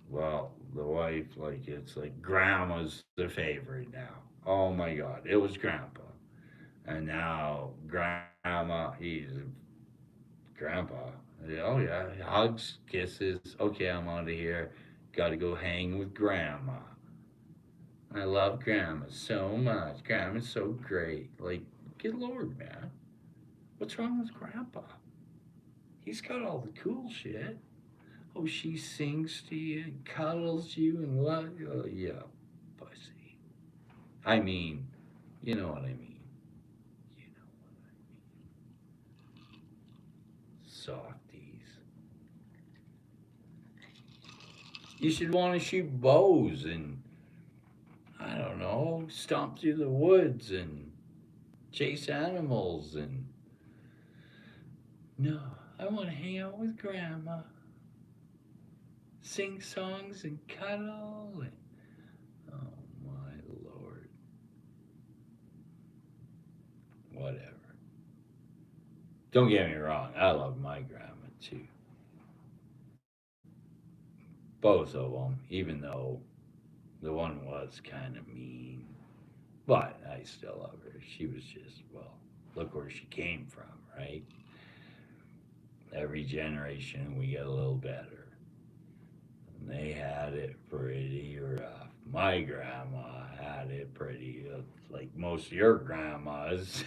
well, the wife, like, it's like grandma's the favorite now. Oh, my God. It was grandpa. And now grandma, he's grandpa. Oh yeah, hugs, kisses. Okay, I'm out of here. Got to go hang with grandma. I love grandma so much. Grandma's so great. Like, good lord, man, what's wrong with grandpa? He's got all the cool shit. Oh, she sings to you and cuddles you and loves you. Oh, yeah, pussy. I mean, you know what I mean. You know, softies. You should want to shoot bows and I don't know, stomp through the woods and chase animals and no, I want to hang out with grandma, sing songs and cuddle and oh my lord, whatever. Don't get me wrong, I love my grandma too. Both of them, even though the one was kind of mean, but I still love her. She was just, well, look where she came from, right? Every generation we get a little better. And they had it pretty rough. My grandma had it pretty, like most of your grandmas.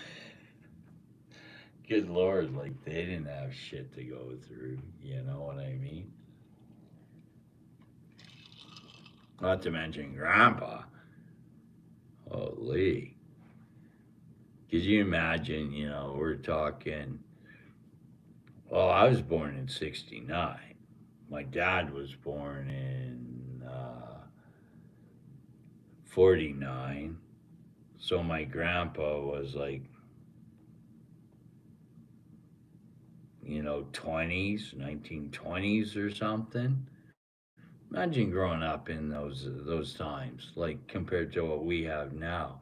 Good lord, like they didn't have shit to go through. You know what I mean? Not to mention grandpa. Holy. Could you imagine, we're talking, well, I was born in 69. My dad was born in 49. So my grandpa was like 20s, 1920s or something. Imagine growing up in those times, like compared to what we have now.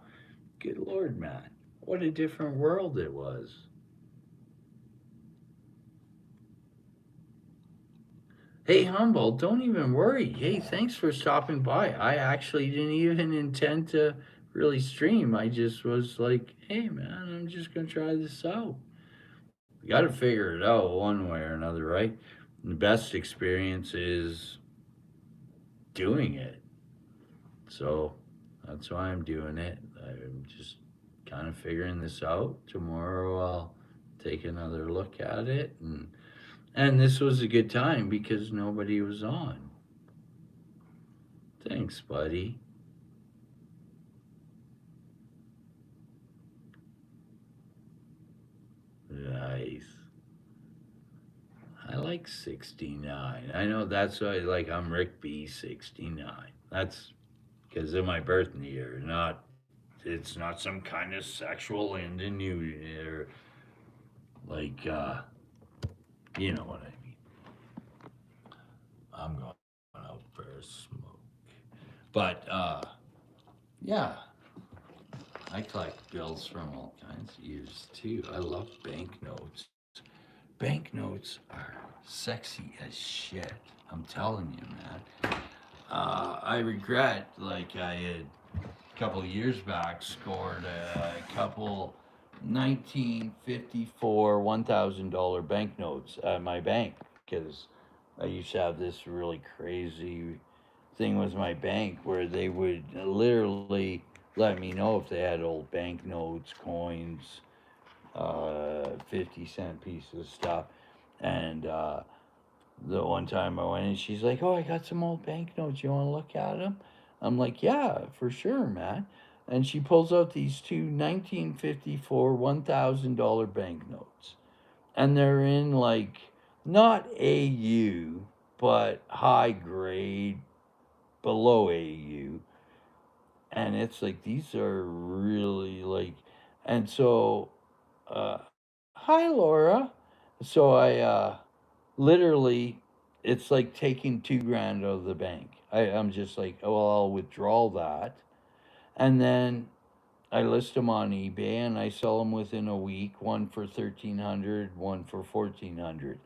Good Lord, man, what a different world it was. Hey, Humboldt, don't even worry. Hey, thanks for stopping by. I actually didn't even intend to really stream. I just was like, hey, man, I'm just going to try this out. You got to figure it out one way or another, right? The best experience is doing it. So that's why I'm doing it. I'm just kind of figuring this out. Tomorrow I'll take another look at it And this was a good time because nobody was on. Thanks, buddy. Nice. I like 69. I know that's why, like, I'm Rick B69. That's because of my birth year. Not, it's not some kind of sexual innuendo, like, you know what I mean. I'm going out for a smoke. But, yeah, I collect bills from all kinds of years too. I love banknotes. Banknotes are sexy as shit. I'm telling you, man. I regret, like, I had a couple of years back scored a couple 1954 $1,000 banknotes at my bank because I used to have this really crazy thing with my bank where they would literally let me know if they had old banknotes, coins, 50-cent pieces, stuff. And the one time I went in, she's like, "Oh, I got some old banknotes. You want to look at them?" I'm like, "Yeah, for sure, man." And she pulls out these two 1954 $1,000 banknotes. And they're in like not AU, but high grade, below AU. And it's like, these are really like, and so, hi, Laura. So literally, it's like taking 2 grand out of the bank. I'm just like, oh, well, I'll withdraw that. And then I list them on eBay and I sell them within a week, one for 1,300, one for 1,400.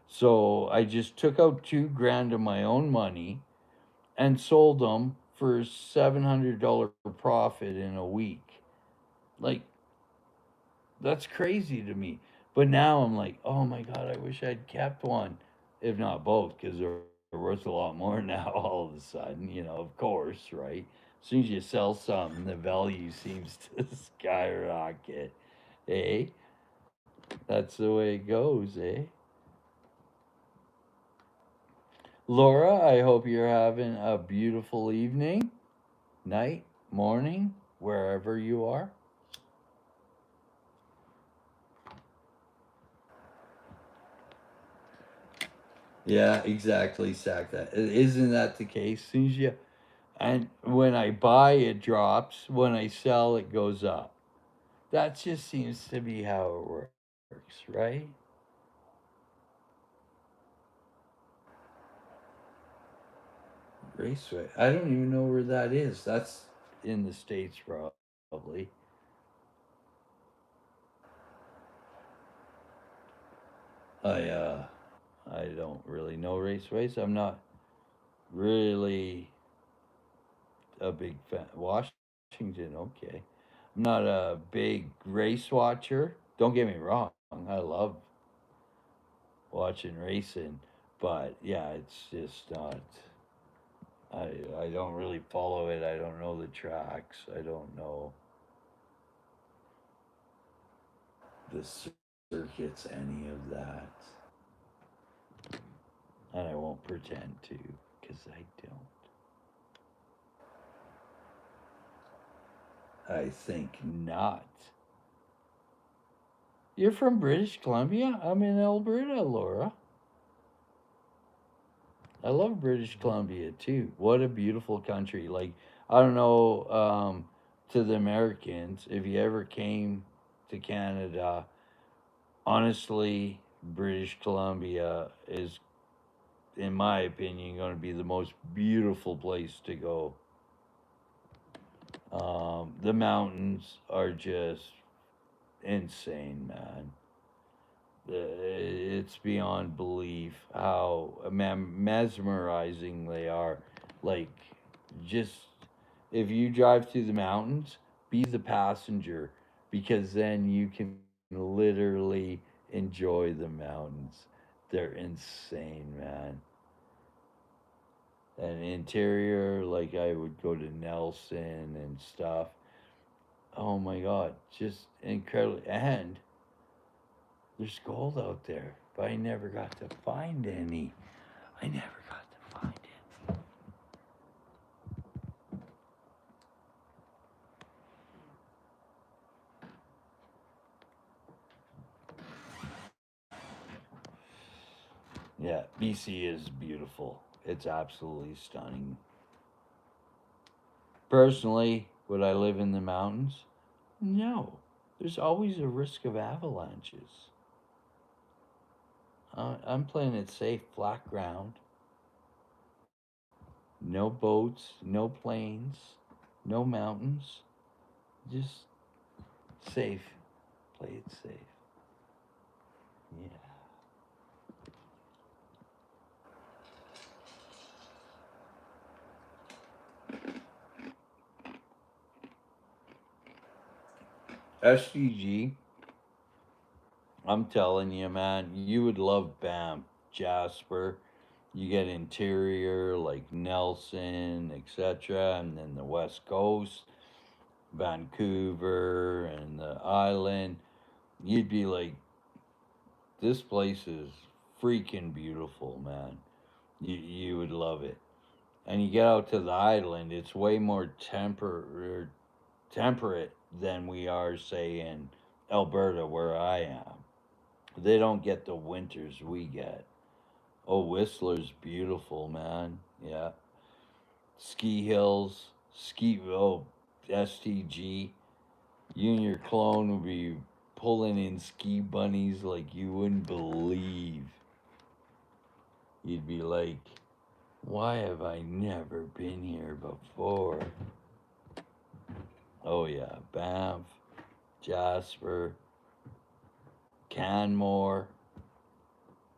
So I just took out 2 grand of my own money and sold them for $700 profit in a week. Like, that's crazy to me. But now I'm like, oh my god, I wish I'd kept one, if not both, because they're worth a lot more now. All of a sudden, of course, right? As soon as you sell something, the value seems to skyrocket. Eh? That's the way it goes, eh? Laura, I hope you're having a beautiful evening, night, morning, wherever you are. Yeah, exactly, Sack. That isn't that the case? Soon as you and when I buy, it drops. When I sell, it goes up. That just seems to be how it works, right? Raceway. I don't even know where that is. That's in the States, probably. I I don't really know raceways. I'm not really a big fan. Washington, okay. I'm not a big race watcher. Don't get me wrong. I love watching racing, but yeah, it's just not. I don't really follow it. I don't know the tracks. I don't know the circuits, any of that, and I won't pretend to, because I don't. I think not. You're from British Columbia? I'm in Alberta, Laura. I love British Columbia too. What a beautiful country. Like, I don't know, to the Americans, if you ever came to Canada, honestly, British Columbia is, in my opinion, going to be the most beautiful place to go. The mountains are just insane, man. It's beyond belief how mesmerizing they are. Like, just if you drive through the mountains, be the passenger because then you can literally enjoy the mountains. They're insane, man. And interior, like I would go to Nelson and stuff. Oh my god, just incredible. And there's gold out there, but I never got to find any. I never got to find it. Yeah, BC is beautiful. It's absolutely stunning. Personally, would I live in the mountains? No. There's always a risk of avalanches. I'm playing it safe, flat ground. No boats, no planes, no mountains. Just safe. Play it safe. Yeah. SDG, I'm telling you, man, you would love Banff, Jasper. You get interior like Nelson, etc., and then the West Coast, Vancouver, and the island. You'd be like, this place is freaking beautiful, man. You would love it. And you get out to the island, it's way more temperate than we are, say, in Alberta, where I am. They don't get the winters we get. Oh, Whistler's beautiful, man. Yeah. Ski hills, STG. You and your clone would be pulling in ski bunnies like you wouldn't believe. You'd be like, why have I never been here before? Oh, yeah. Banff, Jasper, Canmore.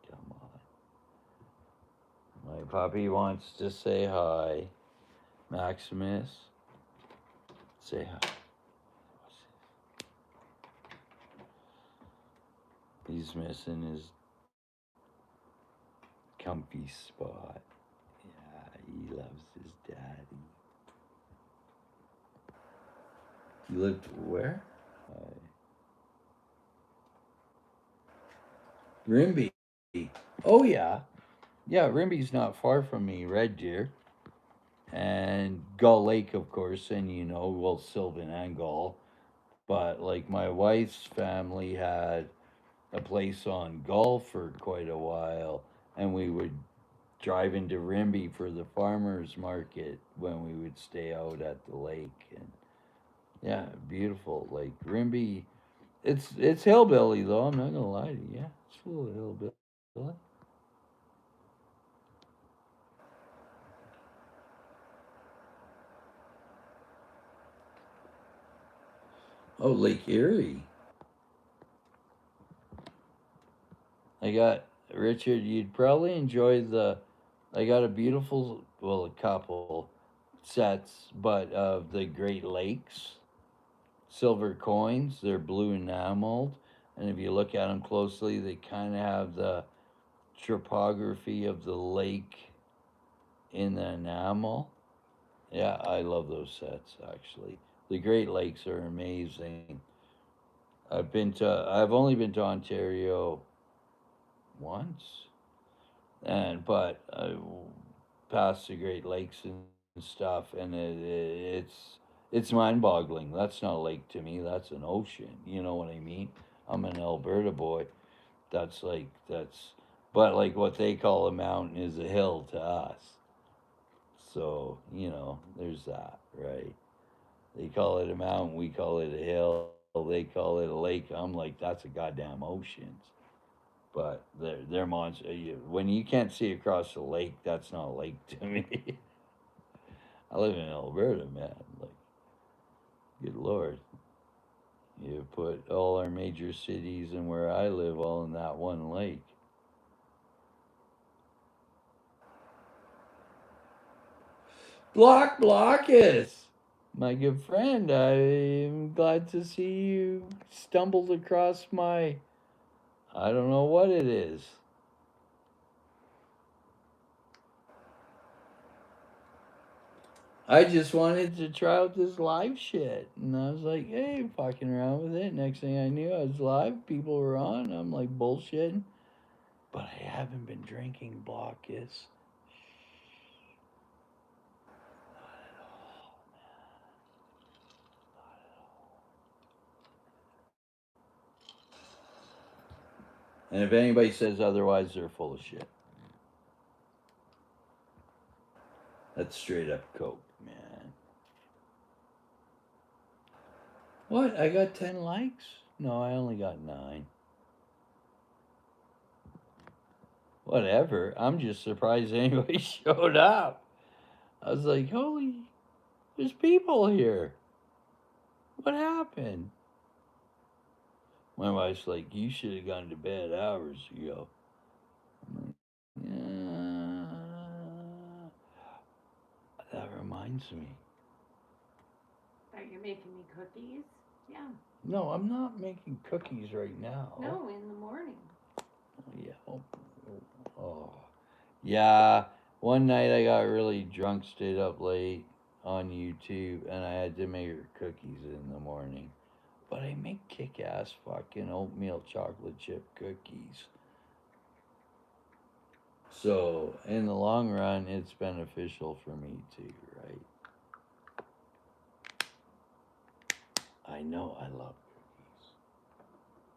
Come on. My puppy wants to say hi. Maximus, say hi. He's missing his comfy spot. Yeah, he loves his daddy. You lived where? Rimby. Oh, yeah. Yeah, Rimby's not far from me, Red Deer. And Gull Lake, of course, and well, Sylvan and Gull. But like my wife's family had a place on Gull for quite a while, and we would drive into Rimby for the farmers market when we would stay out at the lake. And yeah, beautiful. Like Rimby, it's hillbilly though. I'm not gonna lie to you. Yeah, it's full of hillbilly. Oh, Lake Erie. I got Richard. You'd probably enjoy the. I got a beautiful, well, a couple sets, but of the Great Lakes silver coins. They're blue enameled, and if you look at them closely, they kind of have the topography of the lake in the enamel. Yeah, I love those sets actually. The Great Lakes are amazing. I've only been to Ontario once, and but I passed the Great Lakes and stuff, and it's mind-boggling. That's not a lake to me. That's an ocean. You know what I mean? I'm an Alberta boy. That's, but like what they call a mountain is a hill to us. So there's that, right? They call it a mountain. We call it a hill. They call it a lake. I'm like, that's a goddamn ocean. But they're monster. When you can't see across the lake, that's not a lake to me. I live in Alberta, man. Like, good lord, you put all our major cities and where I live all in that one lake. Blockus, my good friend. I'm glad to see you stumbled across my. I don't know what it is. I just wanted to try out this live shit. And I was like, hey, fucking around with it. Next thing I knew, I was live. People were on. I'm like bullshitting. but I haven't been drinking Blockus. Not at all, man. Not at all. And if anybody says otherwise, they're full of shit. That's straight up coke, man. What? I got 10 likes? No, I only got 9. Whatever. I'm just surprised anybody showed up. I was like, holy, there's people here. What happened? My wife's like, you should have gone to bed hours ago. I'm like, yeah. That reminds me. Are you making me cookies? Yeah. No, I'm not making cookies right now. No, in the morning. Yeah. Oh. Yeah. One night I got really drunk, stayed up late on YouTube, and I had to make her cookies in the morning. But I make kick ass fucking oatmeal chocolate chip cookies. So, in the long run, it's beneficial for me too, right? I know I love cookies.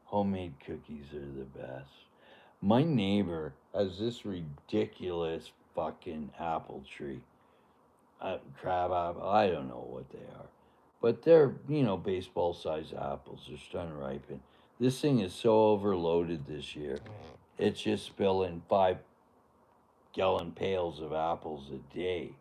Homemade cookies are the best. My neighbor has this ridiculous fucking apple tree. Crab apple, I don't know what they are. But they're, baseball sized apples. They're starting to ripen. This thing is so overloaded this year. It's just spilling 5-gallon pails of apples a day.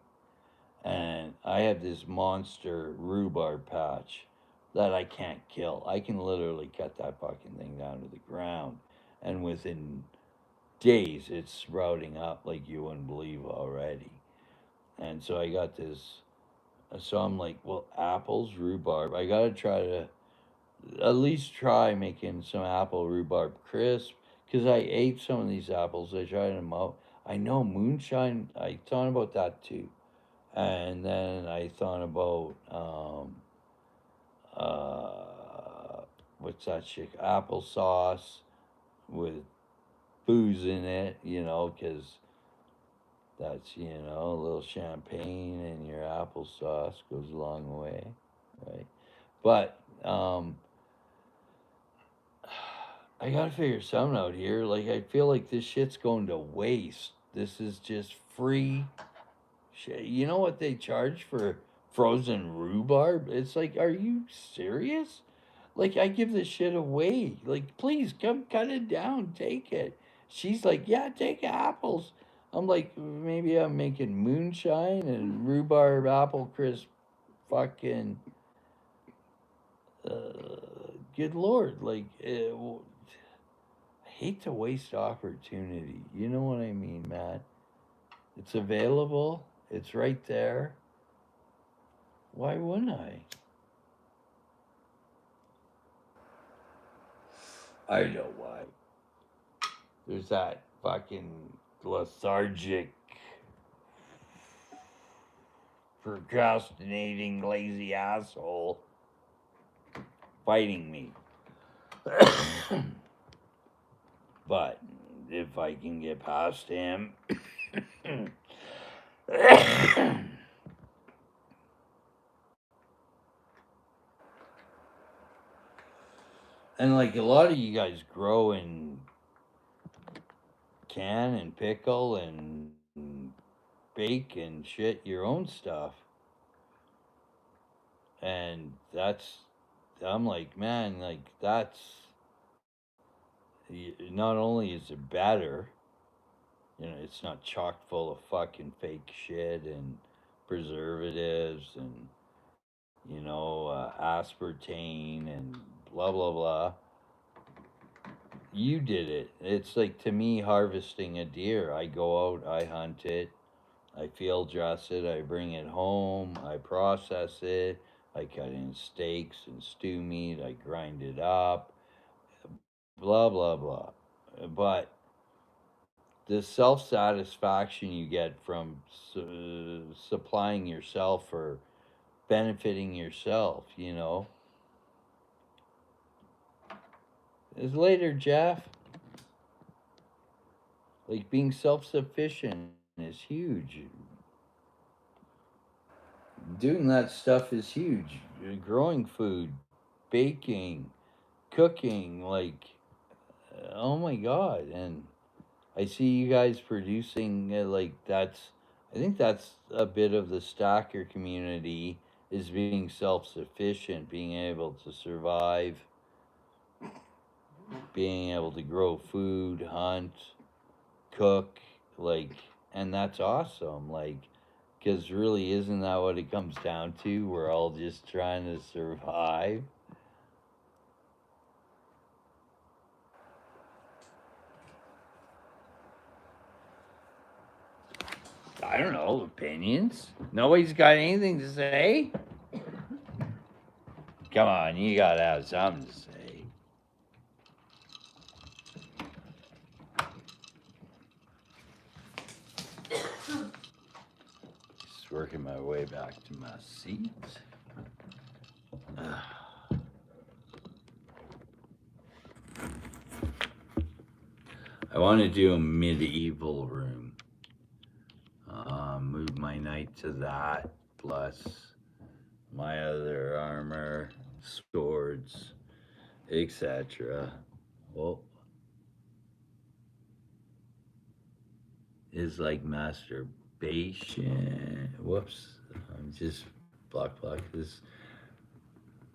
And I have this monster rhubarb patch that I can't kill. I can literally cut that fucking thing down to the ground. And within days, it's sprouting up like you wouldn't believe already. And so I got this. So I'm like, well, apples, rhubarb. I got to try to at least try making some apple rhubarb crisp because I ate some of these apples. I tried them out. I know moonshine. I thought about that too, and then I thought about what's that shit? Applesauce with booze in it. Because that's a little champagne and your applesauce goes a long way, right? But I gotta figure something out here. Like, I feel like this shit's going to waste. This is just free shit. You know what they charge for frozen rhubarb? It's like, are you serious? Like, I give this shit away. Like, please come cut it down, take it. She's like, yeah, take apples. I'm like, maybe I'm making moonshine and rhubarb apple crisp fucking. Good lord. Like, I hate to waste opportunity. You know what I mean, Matt? It's available. It's right there. Why wouldn't I? I know why. There's that fucking lethargic, procrastinating, lazy asshole fighting me. But if I can get past him, and like a lot of you guys grow and can and pickle and bake and shit your own stuff. And I'm like, man, like, not only is it better, it's not chock full of fucking fake shit and preservatives and, aspartame and blah, blah, blah. You did it. It's like, to me, harvesting a deer. I go out, I hunt it, I field dress it, I bring it home, I process it, I cut in steaks and stew meat, I grind it up, blah, blah, blah. But the self satisfaction you get from supplying yourself or benefiting yourself, is later, Jeff. Like being self sufficient is huge. Doing that stuff is huge. Growing food, baking, cooking, like, oh my God. And I see you guys producing, like, I think that's a bit of the stacker community is being self sufficient, being able to survive, being able to grow food, hunt, cook, like, and that's awesome. Like, because really, isn't that what it comes down to? We're all just trying to survive. I don't know, opinions? Nobody's got anything to say? Come on, you gotta have something to say. Just working my way back to my seat. I want to do a medieval room. Move my knight to that, plus my other armor, swords, etc. Well, is like masturbation. Whoops. I'm just block. This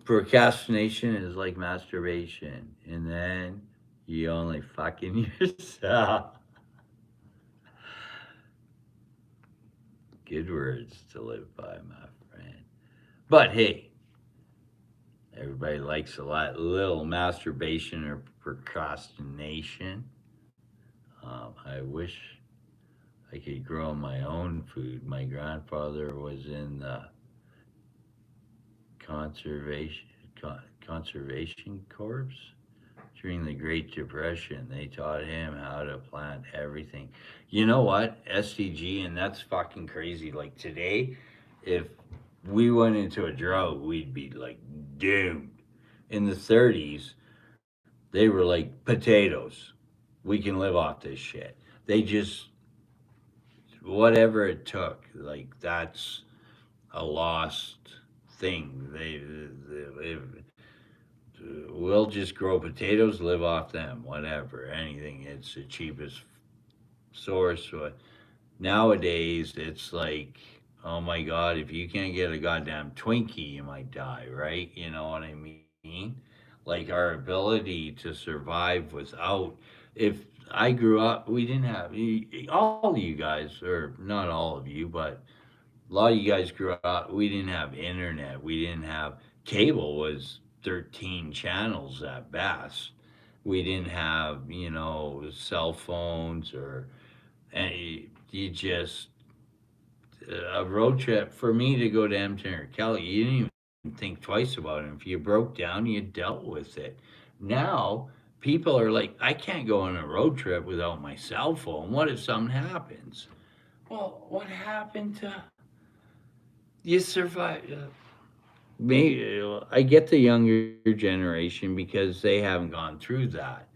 procrastination is like masturbation. And then you only fucking yourself. Good words to live by, my friend. But hey, everybody likes a lot, little masturbation or procrastination. I wish I could grow my own food. My grandfather was in the conservation conservation corps during the Great Depression. They taught him how to plant everything. You know what? SDG, and that's fucking crazy. Like today, if we went into a drought, we'd be like doomed. In the 30s, they were like potatoes. We can live off this shit. They just whatever it took. Like that's a lost thing. We'll just grow potatoes, live off them, whatever, anything. It's the cheapest source. Nowadays, it's like, oh my God, if you can't get a goddamn Twinkie, you might die, right? You know what I mean? Like our ability to survive without, if I grew up, we didn't have, all of you guys, or not all of you, but a lot of you guys grew up, we didn't have internet. We didn't have cable was 13 channels at best. We didn't have, cell phones or any, you just, a road trip for me to go to Edmonton or Kelly, you didn't even think twice about it. If you broke down, you dealt with it. Now, people are like, I can't go on a road trip without my cell phone. What if something happens? Well, what happened to you survive? Maybe I get the younger generation because they haven't gone through that,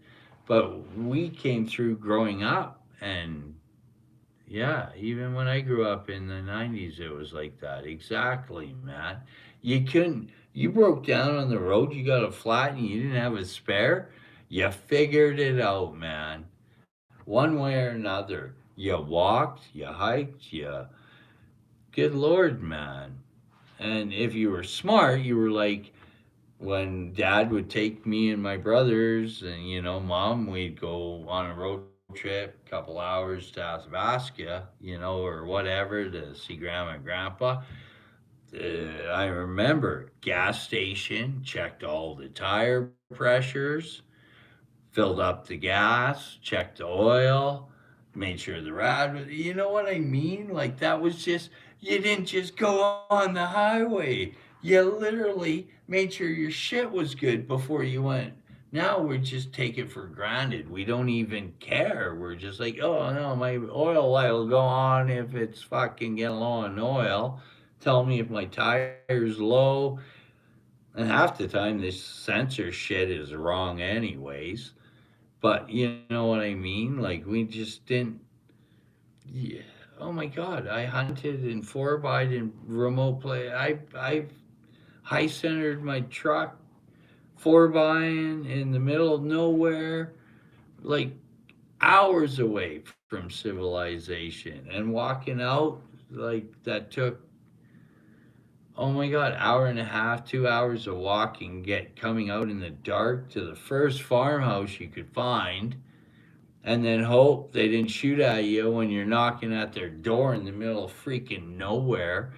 but we came through growing up, and yeah, even when I grew up in the '90s, it was like that. Exactly, man. You couldn't. You broke down on the road. You got a flat, and you didn't have a spare. You figured it out, man. One way or another. You walked. You hiked. You. Good lord, man. And if you were smart, you were like, when dad would take me and my brothers and mom, we'd go on a road trip, couple hours to Athabasca, or whatever, to see grandma and grandpa. I remember gas station, checked all the tire pressures, filled up the gas, checked the oil, made sure the rad was, you know what I mean? Like that was just, you didn't just go on the highway. You literally made sure your shit was good before you went. Now we just take it for granted. We don't even care. We're just like, oh no, my oil light will go on if it's fucking getting low on oil. Tell me if my tire's low. And half the time, this sensor shit is wrong, anyways. But you know what I mean? Like we just didn't. Yeah. Oh my God! I hunted in 4 by in remote play. I high centered my truck 4 by in the middle of nowhere, like hours away from civilization, and walking out like that took, oh my God, hour and a half, 2 hours of walking, get coming out in the dark to the first farmhouse you could find, and then hope they didn't shoot at you when you're knocking at their door in the middle of freaking nowhere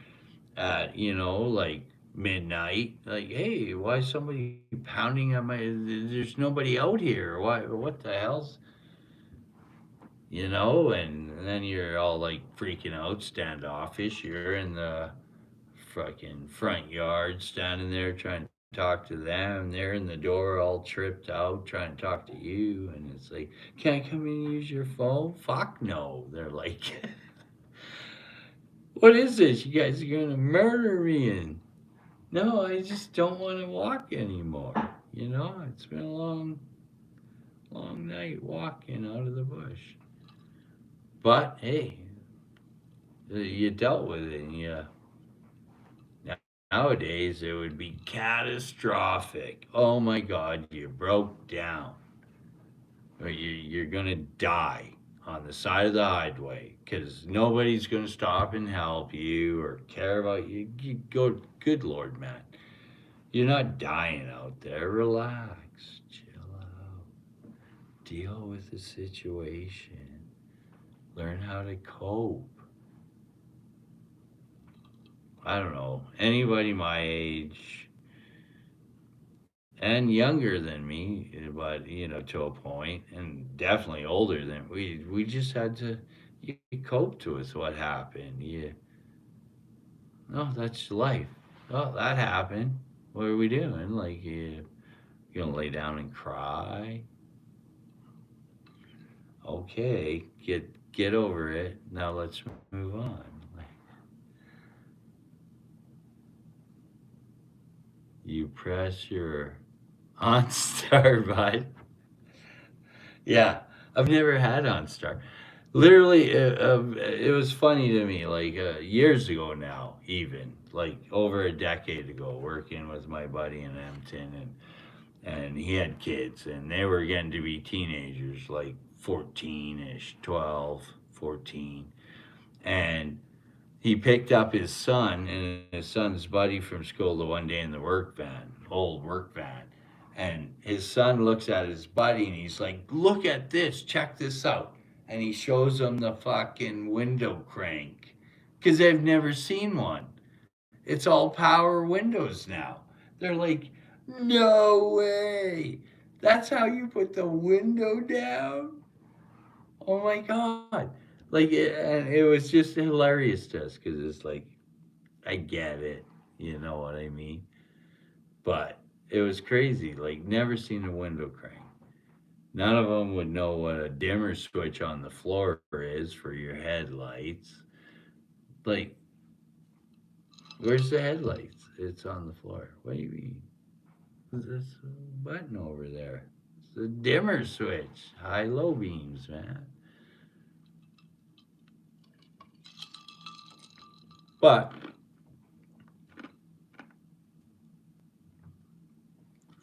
at, like midnight. Like, hey, why is somebody pounding at my? There's nobody out here. Why? What the hell's? And then you're all like freaking out, standoffish. You're in the fucking front yard, standing there trying to talk to them. They're in the door, all tripped out, trying to talk to you, and it's like, can I come in and use your phone? Fuck no. They're like, what is this? You guys are gonna murder me? And no, I just don't want to walk anymore. It's been a long, long night walking out of the bush. But hey, you dealt with it. And nowadays it would be catastrophic. Oh my God, you broke down, or you're gonna die on the side of the highway because nobody's gonna stop and help you or care about you. You go, good Lord, man, you're not dying out there. Relax, chill out, deal with the situation, learn how to cope. I don't know. Anybody my age and younger than me, but to a point, and definitely older than we just had to you cope to with what happened. No, that's life. Oh, that happened. What are we doing? Like you gonna lay down and cry? Okay, get over it. Now let's move on. Like, you press your OnStar button. Yeah, I've never had OnStar. Literally, it was funny to me, like years ago now, even like over a decade ago, working with my buddy in Empton, and he had kids, and they were getting to be teenagers, like 14-ish, 12, 14, and he picked up his son and his son's buddy from school the one day in the work van, old work van. And his son looks at his buddy and he's like, look at this, check this out. And he shows him the fucking window crank because they've never seen one. It's all power windows now. They're like, no way. That's how you put the window down? Oh my God. And it was just hilarious to us because it's like, I get it. You know what I mean? But it was crazy. Like, never seen a window crank. None of them would know what a dimmer switch on the floor is for your headlights. Like, where's the headlights? It's on the floor. What do you mean? There's this button over there. It's the dimmer switch. High low beams, man. But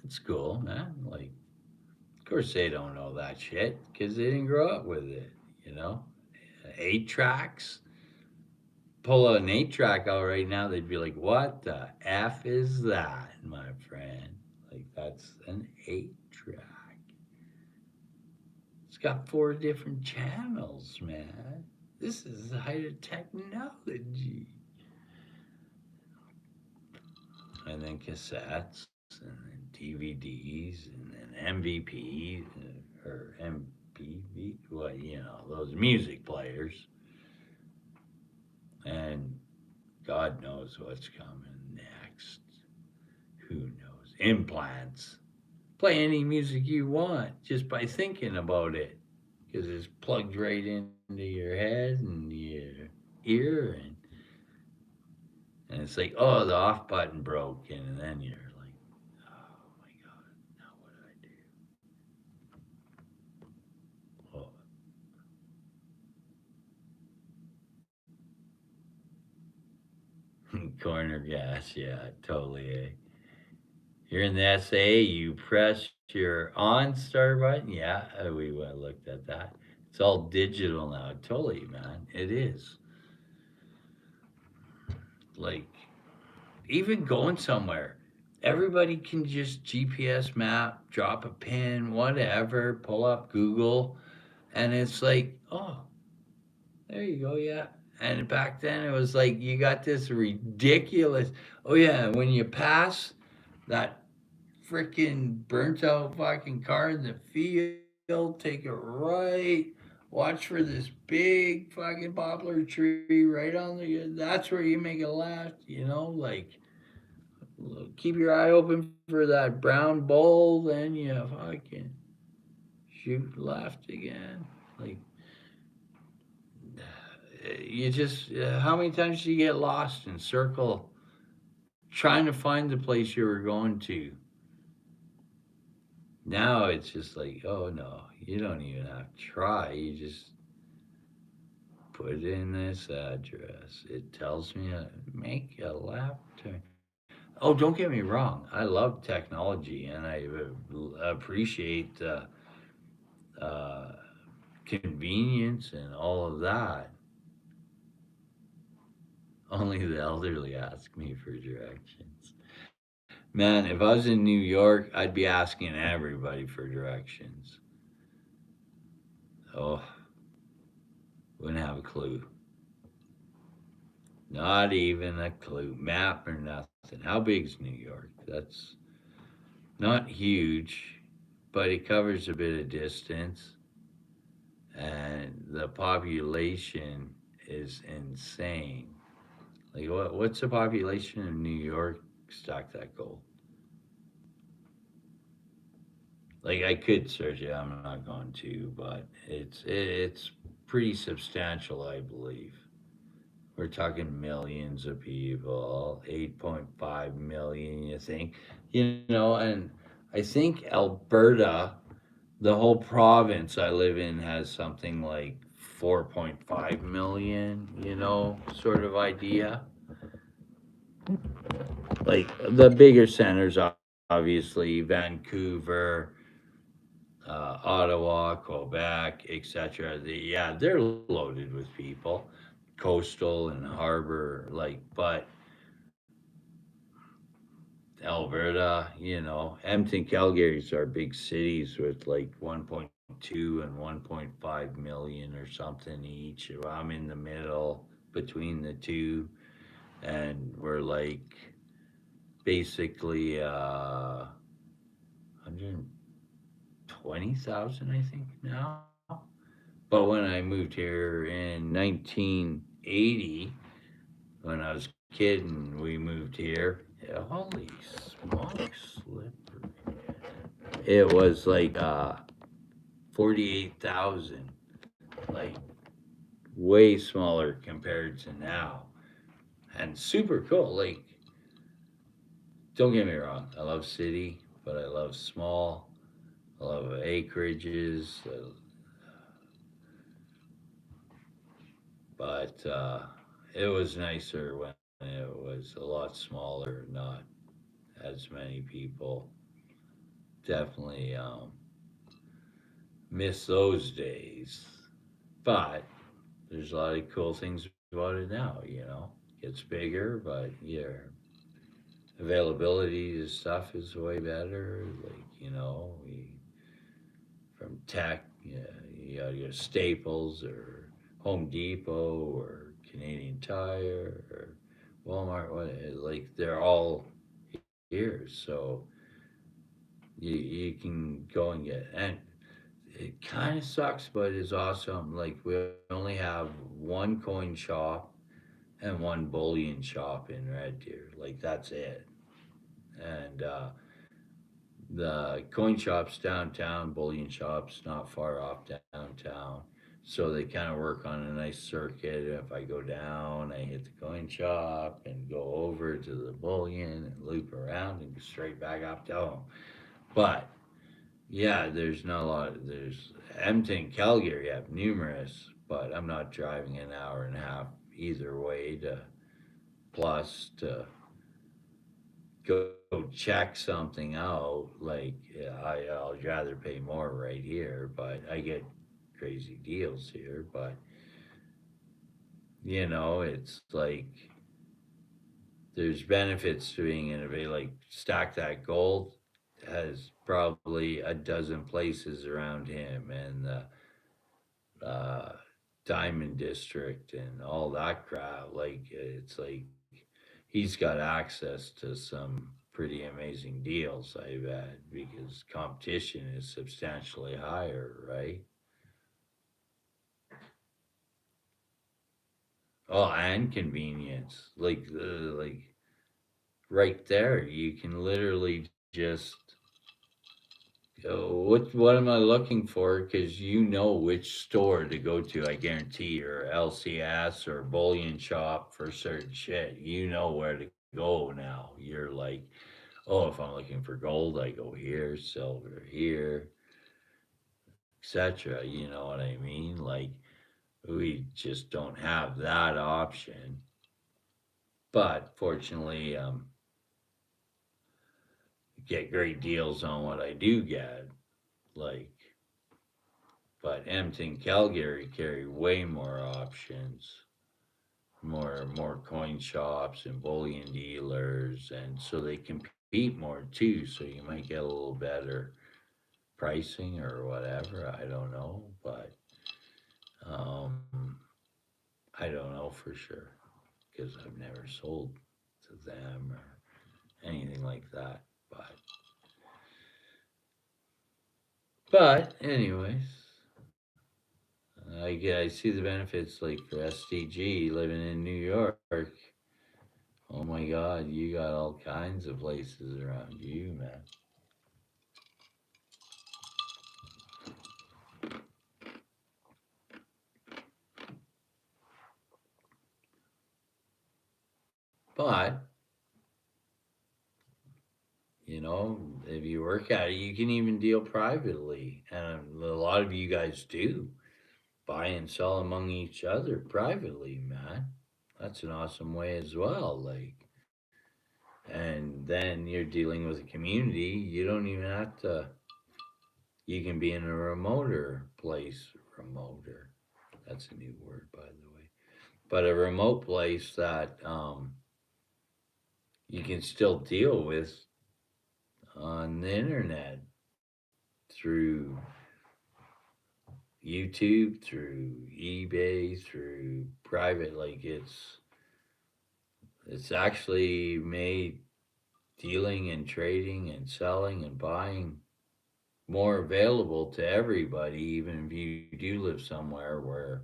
it's cool, man. Like, of course, they don't know that shit because they didn't grow up with it, you know? 8 tracks. Pull an 8 track out right now, they'd be like, what the F is that, my friend? Like, that's an 8 track. It's got 4 different channels, man. This is the height of technology. And then cassettes, and then DVDs, and then MVP, or MPV, those music players. And God knows what's coming next. Who knows? Implants. Play any music you want just by thinking about it. Because it's plugged right into your head and your ear. And it's like, oh, the off button broke. And then you're like, oh my God, now what do I do? Corner gas, yeah, totally. You're in the SA, you press your on start button. Yeah, we looked at that. It's all digital now. Totally, man. It is. Like, even going somewhere, everybody can just GPS map, drop a pin, whatever, pull up Google, and it's like, oh, there you go, yeah. And back then it was like you got this ridiculous. Oh yeah, when you pass that freaking burnt out fucking car in the field, take it right. Watch for this big fucking poplar tree right on the. That's where you make a left. Like keep your eye open for that brown bull, then you fucking shoot left again. Like you just how many times do you get lost in circle trying to find the place you were going to? Now it's just like, oh no, you don't even have to try. You just put in this address. It tells me to make a left turn. Oh, don't get me wrong. I love technology and I appreciate uh, convenience and all of that. Only the elderly ask me for directions. Man, if I was in New York, I'd be asking everybody for directions. Oh, wouldn't have a clue. Not even a clue. Map or nothing. How big's New York? That's not huge, but it covers a bit of distance. And the population is insane. Like, what's the population of New York? Stock that goal. Like, I could search it. I'm not going to, but it's pretty substantial, I believe. We're talking millions of people, 8.5 million, you think? And I think Alberta, the whole province I live in, has something like 4.5 million, sort of idea. Like the bigger centers, obviously, Vancouver, Ottawa, Quebec, etc. Yeah, they're loaded with people, coastal and harbor, but Alberta, Edmonton, Calgary's are big cities with like 1.2 and 1.5 million or something each. I'm in the middle between the two, and we're like basically 120,000, I think, now. But when I moved here in 1980, when I was a kid and we moved here, yeah, holy smokes, slippery. It was like 48,000, like way smaller compared to now. And super cool. Like, don't get me wrong, I love city, but I love small. I love acreages. But it was nicer when it was a lot smaller, not as many people. Definitely miss those days. But there's a lot of cool things about it now. Gets bigger, but your availability to stuff is way better. From tech, yeah, you got your Staples or Home Depot or Canadian Tire or Walmart. Like they're all here, so you can go and get. And it kind of sucks, but it's awesome. Like we only have one coin shop and one bullion shop in Red Deer. Like that's it. And the coin shops downtown, bullion shops not far off downtown. So they kind of work on a nice circuit. If I go down, I hit the coin shop and go over to the bullion and loop around and go straight back up to home. But yeah, there's not a lot. There's Edmonton, Calgary have numerous, but I'm not driving an hour and a half either way to plus to go check something out. Like I'll rather pay more right here, but I get crazy deals here. But it's like there's benefits to being innovative. Like Stack That Gold has probably a dozen places around him, and the Diamond District and all that crap. Like it's like he's got access to some pretty amazing deals, I bet, because competition is substantially higher, right? Oh, and convenience. Like right there, you can literally just what am I looking for? Because you know which store to go to. I guarantee, or LCS or bullion shop for certain shit. You know where to go now. You're like, oh, if I'm looking for gold, I go here, silver here, etc. You know what I mean? Like we just don't have that option. But fortunately, get great deals on what I do get. Like, but Edmonton, Calgary carry way more options, more coin shops and bullion dealers, and so they compete more too. So you might get a little better pricing or whatever. I don't know, but um, I don't know for sure because I've never sold to them or anything like that. But anyways, I see the benefits like for SDG living in New York. Oh my God, you got all kinds of places around you, man. But if you work at it, you can even deal privately, and a lot of you guys do buy and sell among each other privately, man. That's an awesome way as well. Like, and then you're dealing with a community. You don't even have to. You can be in a remoter place. Remoter. That's a new word, by the way. But a remote place that you can still deal with on the internet through YouTube, through eBay, through private. Like it's actually made dealing and trading and selling and buying more available to everybody, even if you do live somewhere where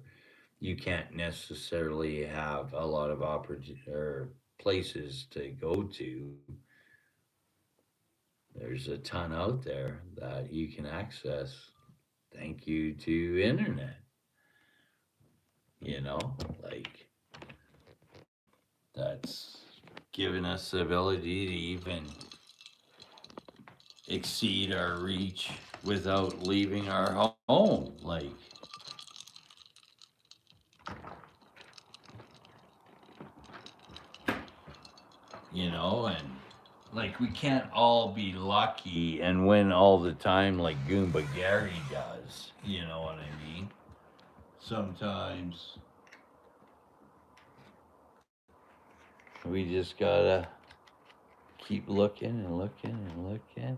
you can't necessarily have a lot of or places to go to. There's a ton out there that you can access. Thank you to internet. You know, like that's given us the ability to even exceed our reach without leaving our home. Like, and like we can't all be lucky and win all the time like Goomba Gary does. You know what I mean? Sometimes we just gotta keep looking and looking and looking.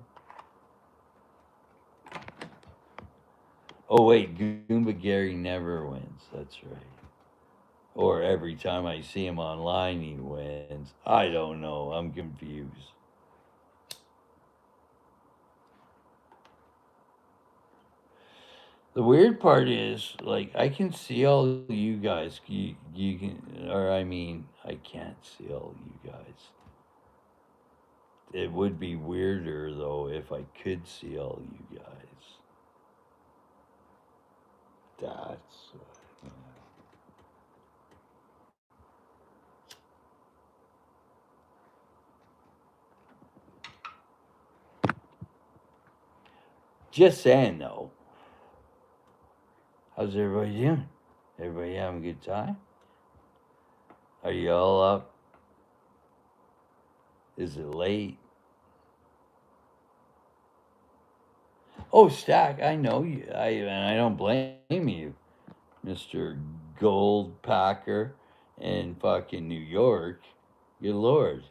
Oh wait, Goomba Gary never wins. That's right. Or every time I see him online, he wins. I don't know. I'm confused. The weird part is, like, I can see all you guys. You can, or I mean, I can't see all you guys. It would be weirder though if I could see all you guys. That's just saying though. How's everybody doing? Everybody having a good time? Are you all up Is it late? Oh, Stack, I know you. And I don't blame you, Mister Gold Packer in fucking New York. Good lord,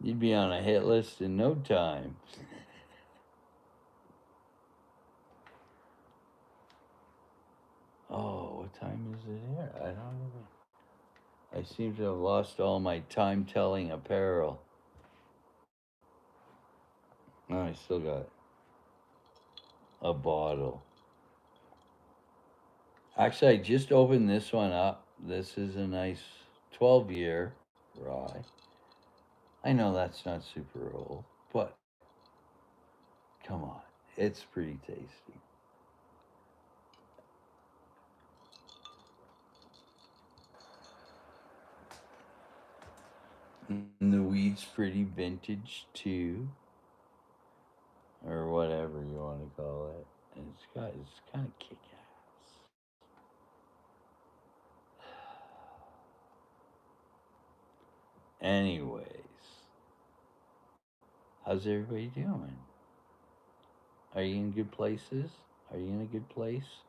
you'd be on a hit list in no time. Oh, what time is it here? I don't even. I seem to have lost all my time telling apparel. No, I still got a bottle. Actually, I just opened this one up. This is a nice 12-year rye. I know that's not super old, but come on, it's pretty tasty. And the weed's pretty vintage too, or whatever you want to call it. And it's kind of kick ass. Anyways, how's everybody doing? Are you in good places? Are you in a good place?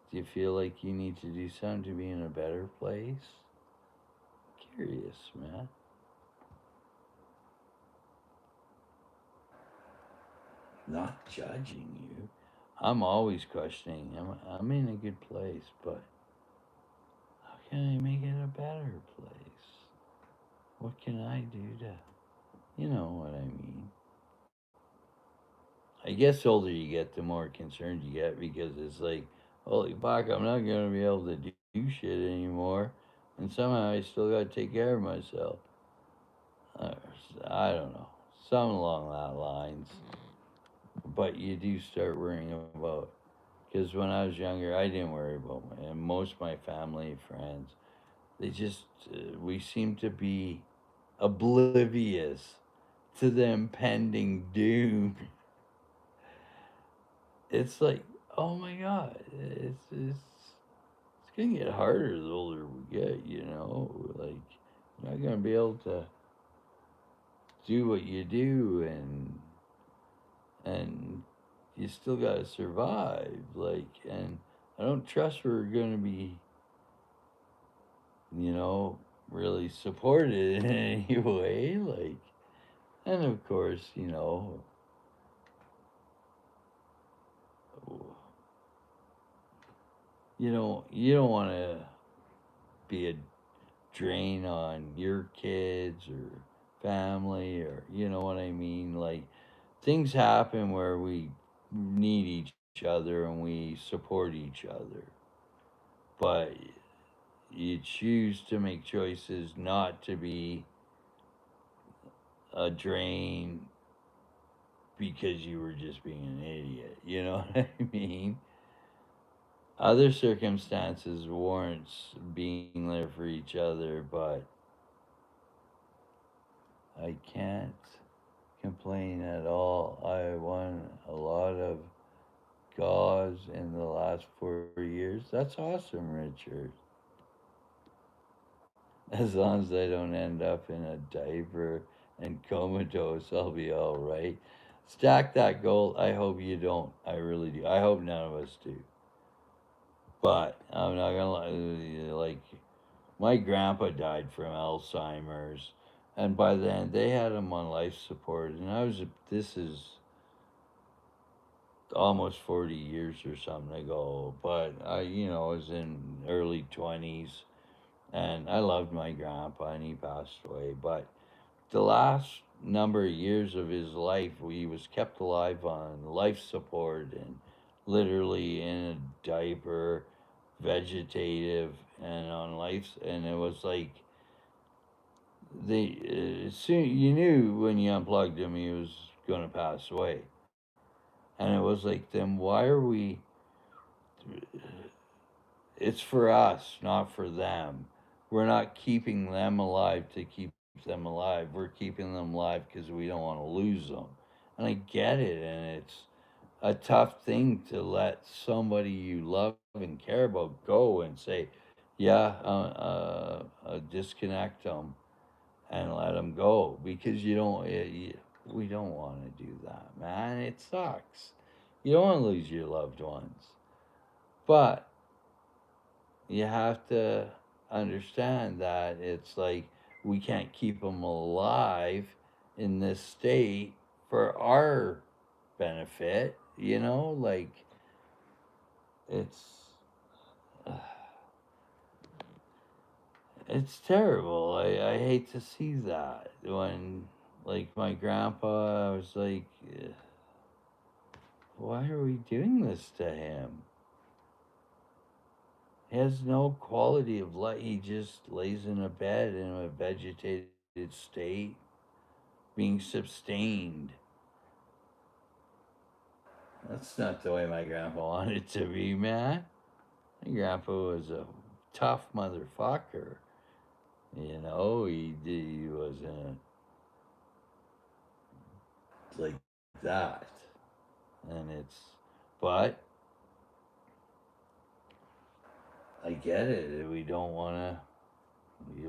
Do you feel like you need to do something to be in a better place? Curious, man. Not judging you. I'm always questioning. I'm in a good place, but how can I make it a better place? What can I do to, you know what I mean? I guess the older you get, the more concerned you get because it's like, holy fuck, I'm not gonna be able to do shit anymore, and somehow I still gotta take care of myself. Uh, I don't know, something along that lines. But you do start worrying about because when I was younger, I didn't worry about and most of my family friends. They just we seem to be oblivious to the impending doom. It's like, oh my god, it's gonna get harder the older we get. You know, like you're not gonna be able to do what you do, and you still gotta survive. Like, and I don't trust we're gonna be, you know, really supported in any way. Like, and of course, you don't want to be a drain on your kids or family, or you know what I mean. Like, things happen where we need each other and we support each other, but you choose to make choices not to be a drain because you were just being an idiot. You know what I mean? Other circumstances warrants being there for each other, but I can't complain at all. I won a lot of gauze in the last 4 years. That's awesome, Richard. As long as I don't end up in a diaper and comatose, I'll be all right. Stack that gold. I hope you don't. I really do. I hope none of us do. But I'm not gonna lie. Like, my grandpa died from Alzheimer's, and by then they had him on life support. And this is almost 40 years or something ago. But I was in early 20s, and I loved my grandpa, and he passed away. But the last number of years of his life, he was kept alive on life support and literally in a diaper, vegetative, and on life. And it was like soon you knew when you unplugged him he was going to pass away, and it was like, then why are we? It's for us, not for them. We're not keeping them alive to keep them alive. We're keeping them alive because we don't want to lose them. And I get it, and it's a tough thing to let somebody you love and care about go and say, yeah, disconnect them. and let them go because you don't. We don't want to do that, man. It sucks. You don't want to lose your loved ones, but you have to understand that it's like we can't keep them alive in this state for our benefit. Like it's it's terrible. I hate to see that when, like, my grandpa, I was like, why are we doing this to him? He has no quality of life. He just lays in a bed in a vegetated state, being sustained. That's not the way my grandpa wanted it to be, man. My grandpa was a tough motherfucker. He wasn't like that. But I get it. You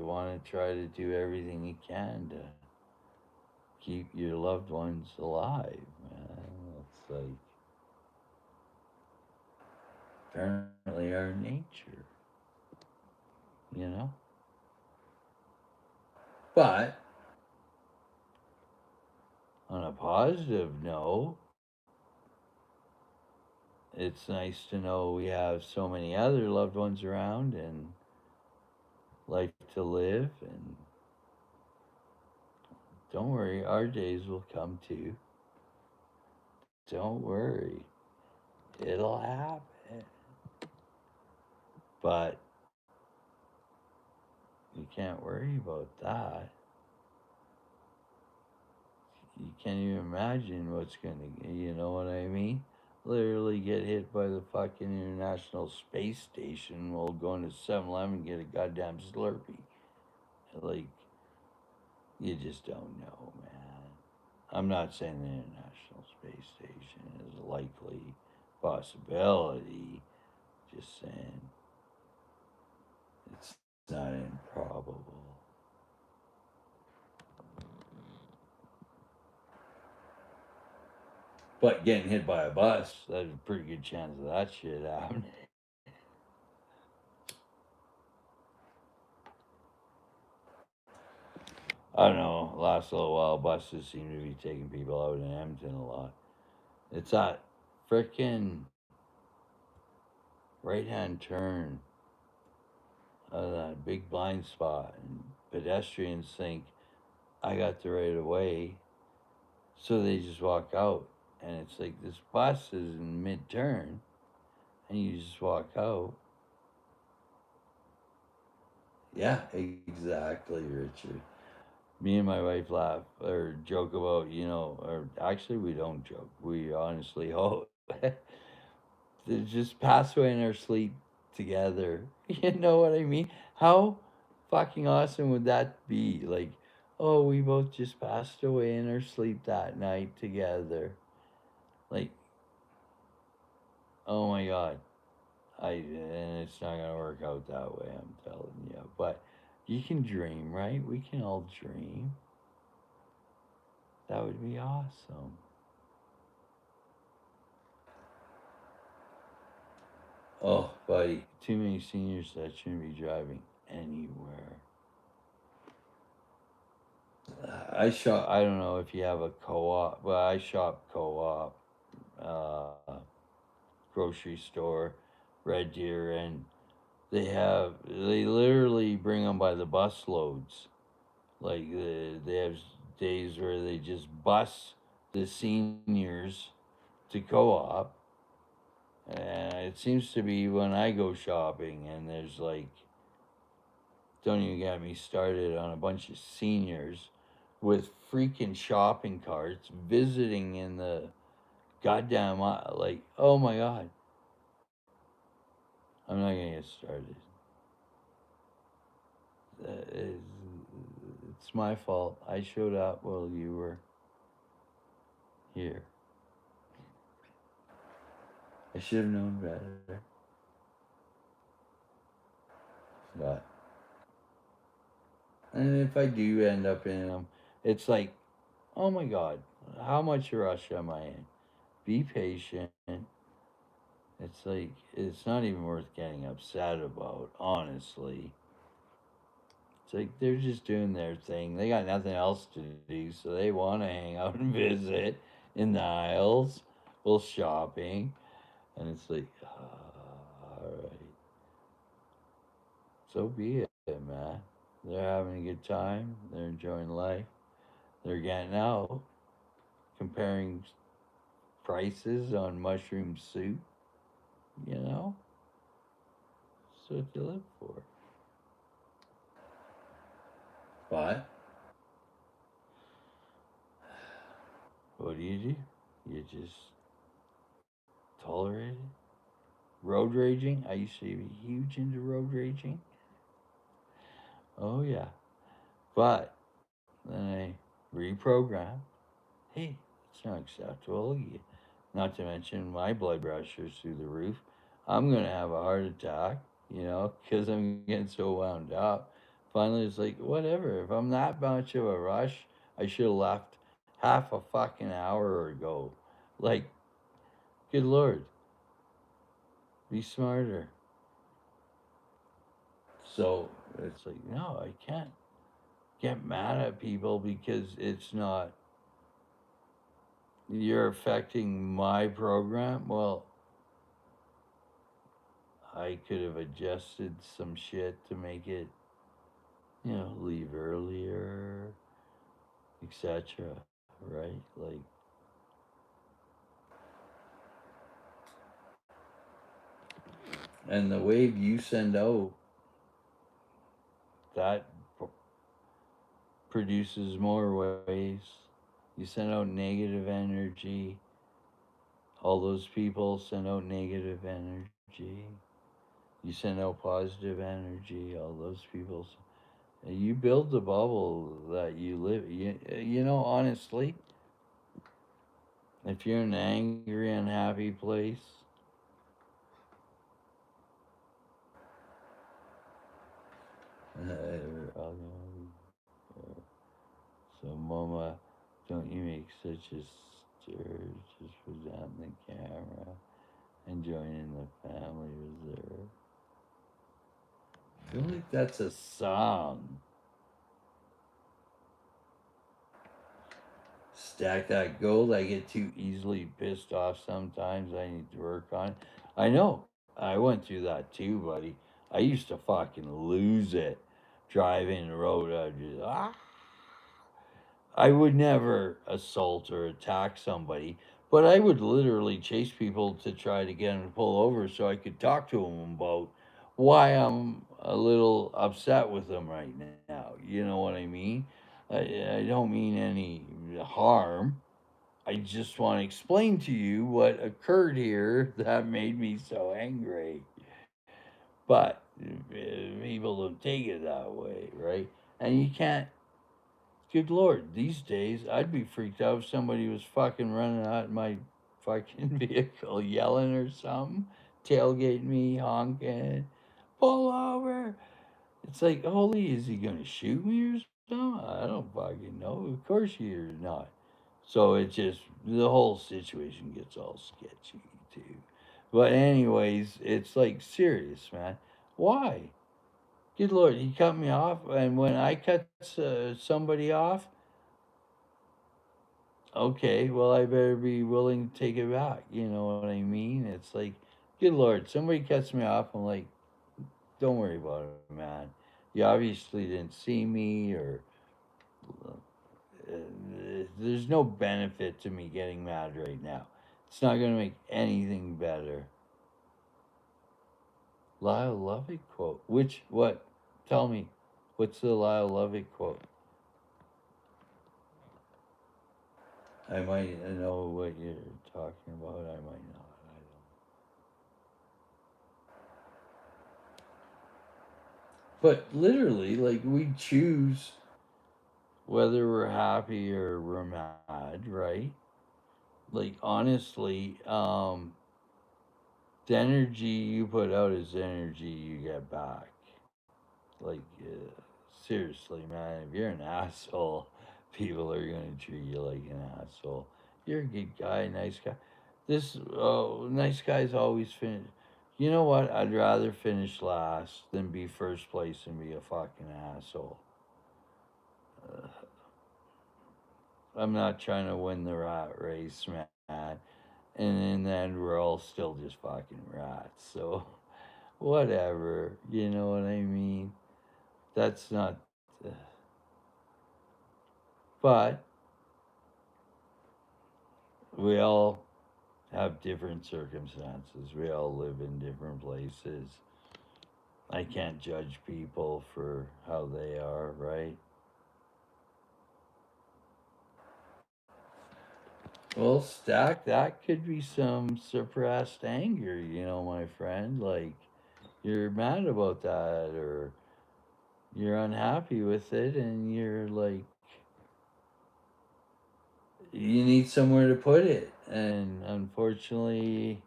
want to try to do everything you can to keep your loved ones alive, man. It's like apparently our nature, you know? But on a positive note, it's nice to know we have so many other loved ones around and life to live. And don't worry, our days will come too. Don't worry, it'll happen. But you can't worry about that. You can't even imagine what's you know what I mean? Literally get hit by the fucking International Space Station while going to 7-Eleven and get a goddamn Slurpee. Like, you just don't know, man. I'm not saying the International Space Station is a likely possibility. Just saying it's not improbable. But getting hit by a bus, there's a pretty good chance of that shit happening. I don't know. Last little while, buses seem to be taking people out in Edmonton a lot. It's that frickin' right hand turn of that big blind spot, and pedestrians think I got the right of way, so they just walk out. And it's like this bus is in mid turn, and you just walk out. Yeah, exactly, Richard. Me and my wife laugh or joke about, or actually, we don't joke. We honestly hope to just pass away in our sleep together. You know what I mean? How fucking awesome would that be? Like, oh, we both just passed away in our sleep that night together. Like, oh my god. And it's not gonna work out that way, I'm telling you. But you can dream, right? We can all dream. That would be awesome. Oh, buddy, too many seniors that shouldn't be driving anywhere. I shop. I don't know if you have a co-op, but I shop co-op, grocery store, Red Deer, and they literally bring them by the bus loads. Like they have days where they just bus the seniors to co-op, and it seems to be when I go shopping, and there's like, don't even get me started on a bunch of seniors with freaking shopping carts visiting in the goddamn like, oh my god. I'm not gonna get started. It's my fault. I showed up while you were here. I should have known better. But And if I do end up in them, it's like, oh my God, how much rush am I in? Be patient. It's like, it's not even worth getting upset about, honestly. It's like they're just doing their thing. They got nothing else to do, so they want to hang out and visit in the aisles while shopping. And it's like, all right, so be it, man. They're having a good time. They're enjoying life. They're getting out, comparing prices on mushroom soup. You know, that's what you live for. But what do? You just tolerate it. Road raging. I used to be huge into road raging. Oh yeah, but then I reprogrammed. Hey, it's not acceptable. Not to mention my blood pressure's through the roof. I'm gonna have a heart attack, because I'm getting so wound up. Finally, it's like whatever. If I'm that much of a rush, I should have left half a fucking hour ago. Like, good lord, be smarter. So it's like, no, I can't get mad at people because it's not, you're affecting my program. Well, I could have adjusted some shit to make it, leave earlier, etc. Right? Like, and the wave you send out, that produces more waves. You send out negative energy. All those people send out negative energy. You send out positive energy. All those people. You build the bubble that you live. Honestly, if you're in an angry, unhappy place, so Mama, don't you make such a stir? Just put down the camera and join in the family reserve. I feel like that's a song. Stack that gold. I get too easily pissed off sometimes. I need to work on it. I know. I went through that too, buddy. I used to fucking lose it driving the road. I would never assault or attack somebody, but I would literally chase people to try to get them to pull over so I could talk to them about why I'm a little upset with them right now. You know what I mean? I don't mean any harm. I just want to explain to you what occurred here that made me so angry. But people don't take it that way, right? And you can't. Good lord, these days I'd be freaked out if somebody was fucking running out my fucking vehicle, yelling or something, tailgating me, honking, pull over. It's like, holy, is he gonna shoot me or something? I don't fucking know. Of course you're not. So it just, the whole situation gets all sketchy too. But anyways, it's like serious, man. Why? Good lord, he cut me off, and when I cut somebody off, okay, well, I better be willing to take it back. You know what I mean? It's like, good lord, somebody cuts me off. I'm like, don't worry about it, man. You obviously didn't see me, or there's no benefit to me getting mad right now. It's not going to make anything better. Lyle Lovett quote. What? Tell me, what's the Lyle Lovett quote? I might know what you're talking about. I might not. I don't. But literally, like, we choose whether we're happy or we're mad, right? Like, honestly, the energy you put out is the energy you get back. Like, seriously, man, if you're an asshole, people are gonna treat you like an asshole. You're a good guy, nice guy. This nice guys always finish. You know what? I'd rather finish last than be first place and be a fucking asshole. Uh, I'm not trying to win the rat race, man. And in the end, we're all still just fucking rats. So whatever, you know what I mean? That's not. But we all have different circumstances. We all live in different places. I can't judge people for how they are, right? Well, Stack, that could be some suppressed anger, my friend. Like, you're mad about that, or you're unhappy with it, and you're like, you need somewhere to put it. And unfortunately,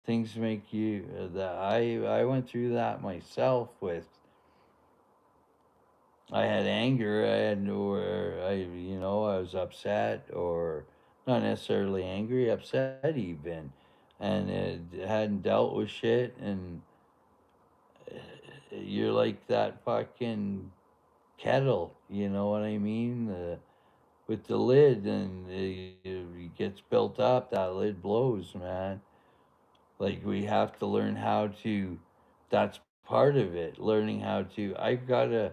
things make you that I went through that myself with I had anger, I had or I was upset, or not necessarily angry, upset even, and it hadn't dealt with shit, and you're like that fucking kettle, you know what I mean, with the lid, and it gets built up, that lid blows, man. Like, we have to learn how to, that's part of it, learning how to, I've got to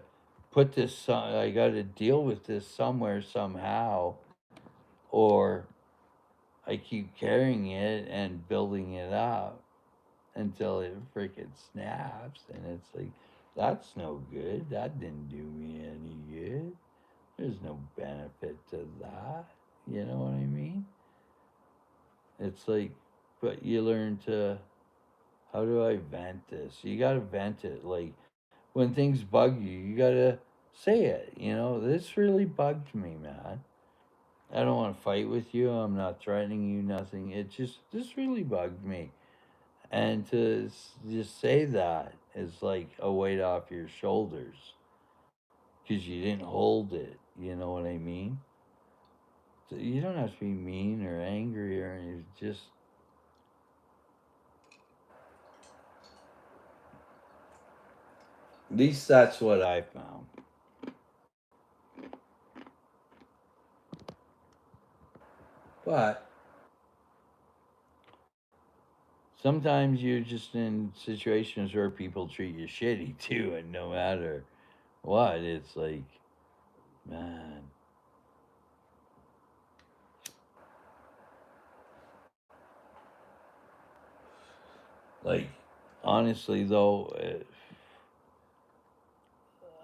I got to deal with this somewhere, somehow, or I keep carrying it and building it up until it freaking snaps. And it's like, that's no good. That didn't do me any good. There's no benefit to that. You know what I mean? It's like, but you learn to, how do I vent this? You got to vent it. Like, when things bug you, you got to say it. This really bugged me, man. I don't want to fight with you. I'm not threatening you, nothing. This really bugged me. And to just say that is like a weight off your shoulders because you didn't hold it. You know what I mean? So you don't have to be mean or angry or anything. Just, at least that's what I found. But sometimes you're just in situations where people treat you shitty too, and no matter what, it's like, man, like, honestly though,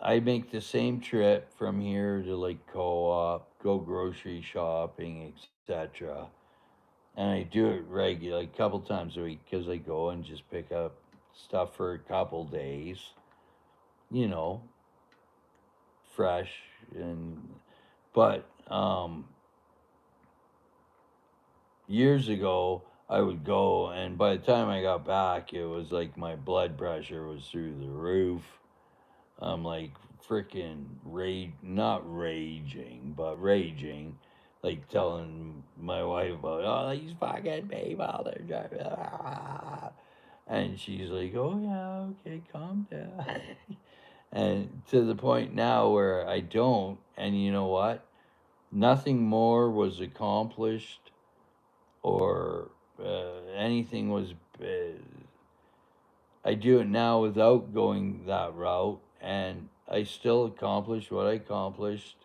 I make the same trip from here to like co-op, go grocery shopping, etc. And I do it regular, like a couple times a week, because I go and just pick up stuff for a couple days, you know, fresh. And but years ago, I would go, and by the time I got back, it was like my blood pressure was through the roof. I'm like freaking not raging, but raging, like telling my wife about, oh, these fucking people, they're driving, and she's like, oh yeah, okay, calm down. And to the point now where I don't, and you know what? Nothing more was accomplished, or anything was. I do it now without going that route, and I still accomplish what I accomplished.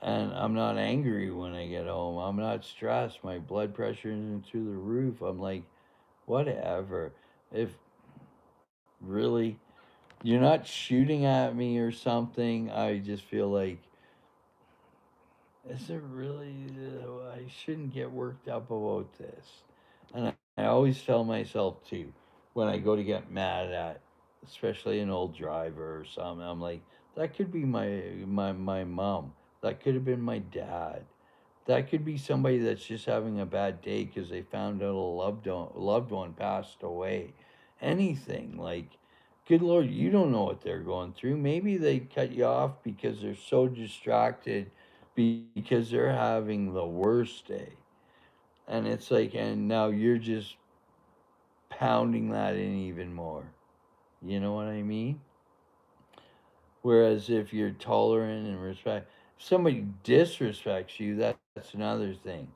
And I'm not angry when I get home. I'm not stressed. My blood pressure isn't through the roof. I'm like, whatever. If really you're not shooting at me or something, I just feel like, is it really? I shouldn't get worked up about this. And I always tell myself too, when I go to get mad at, especially an old driver or something, I'm like, that could be my mom. That could have been my dad. That could be somebody that's just having a bad day because they found out a loved one passed away. Anything like, good Lord, you don't know what they're going through. Maybe they cut you off because they're so distracted because they're having the worst day. And it's like, and now you're just pounding that in even more. You know what I mean? Whereas if you're tolerant and respect, if somebody disrespects you, that's another thing.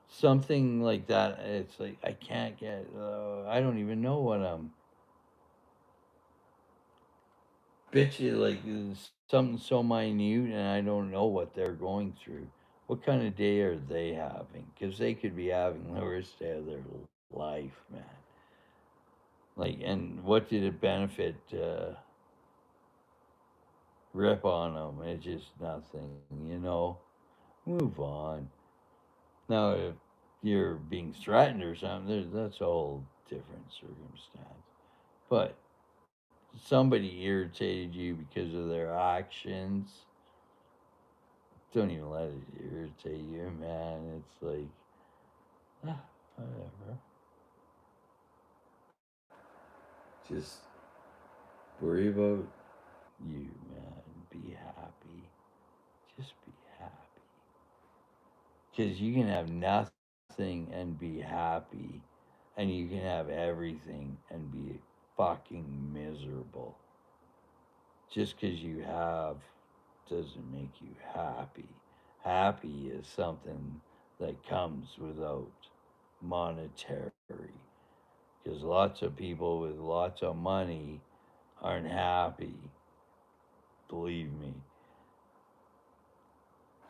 Something like that, it's like, I can't get, I don't even know what I'm bitchy, like something so minute, and I don't know what they're going through. What kind of day are they having? Because they could be having the worst day of their life, man. Like, and what did it benefit? Rip on them. It's just nothing, you know. Move on. Now, if you're being threatened or something, that's a whole different circumstance. But somebody irritated you because of their actions, don't even let it irritate you, man. It's like, whatever. Just worry about you, man. Be happy. Just be happy. Because you can have nothing and be happy, and you can have everything and be fucking miserable. Just because you have doesn't make you happy. Happy is something that comes without monetary. Because lots of people with lots of money aren't happy, believe me.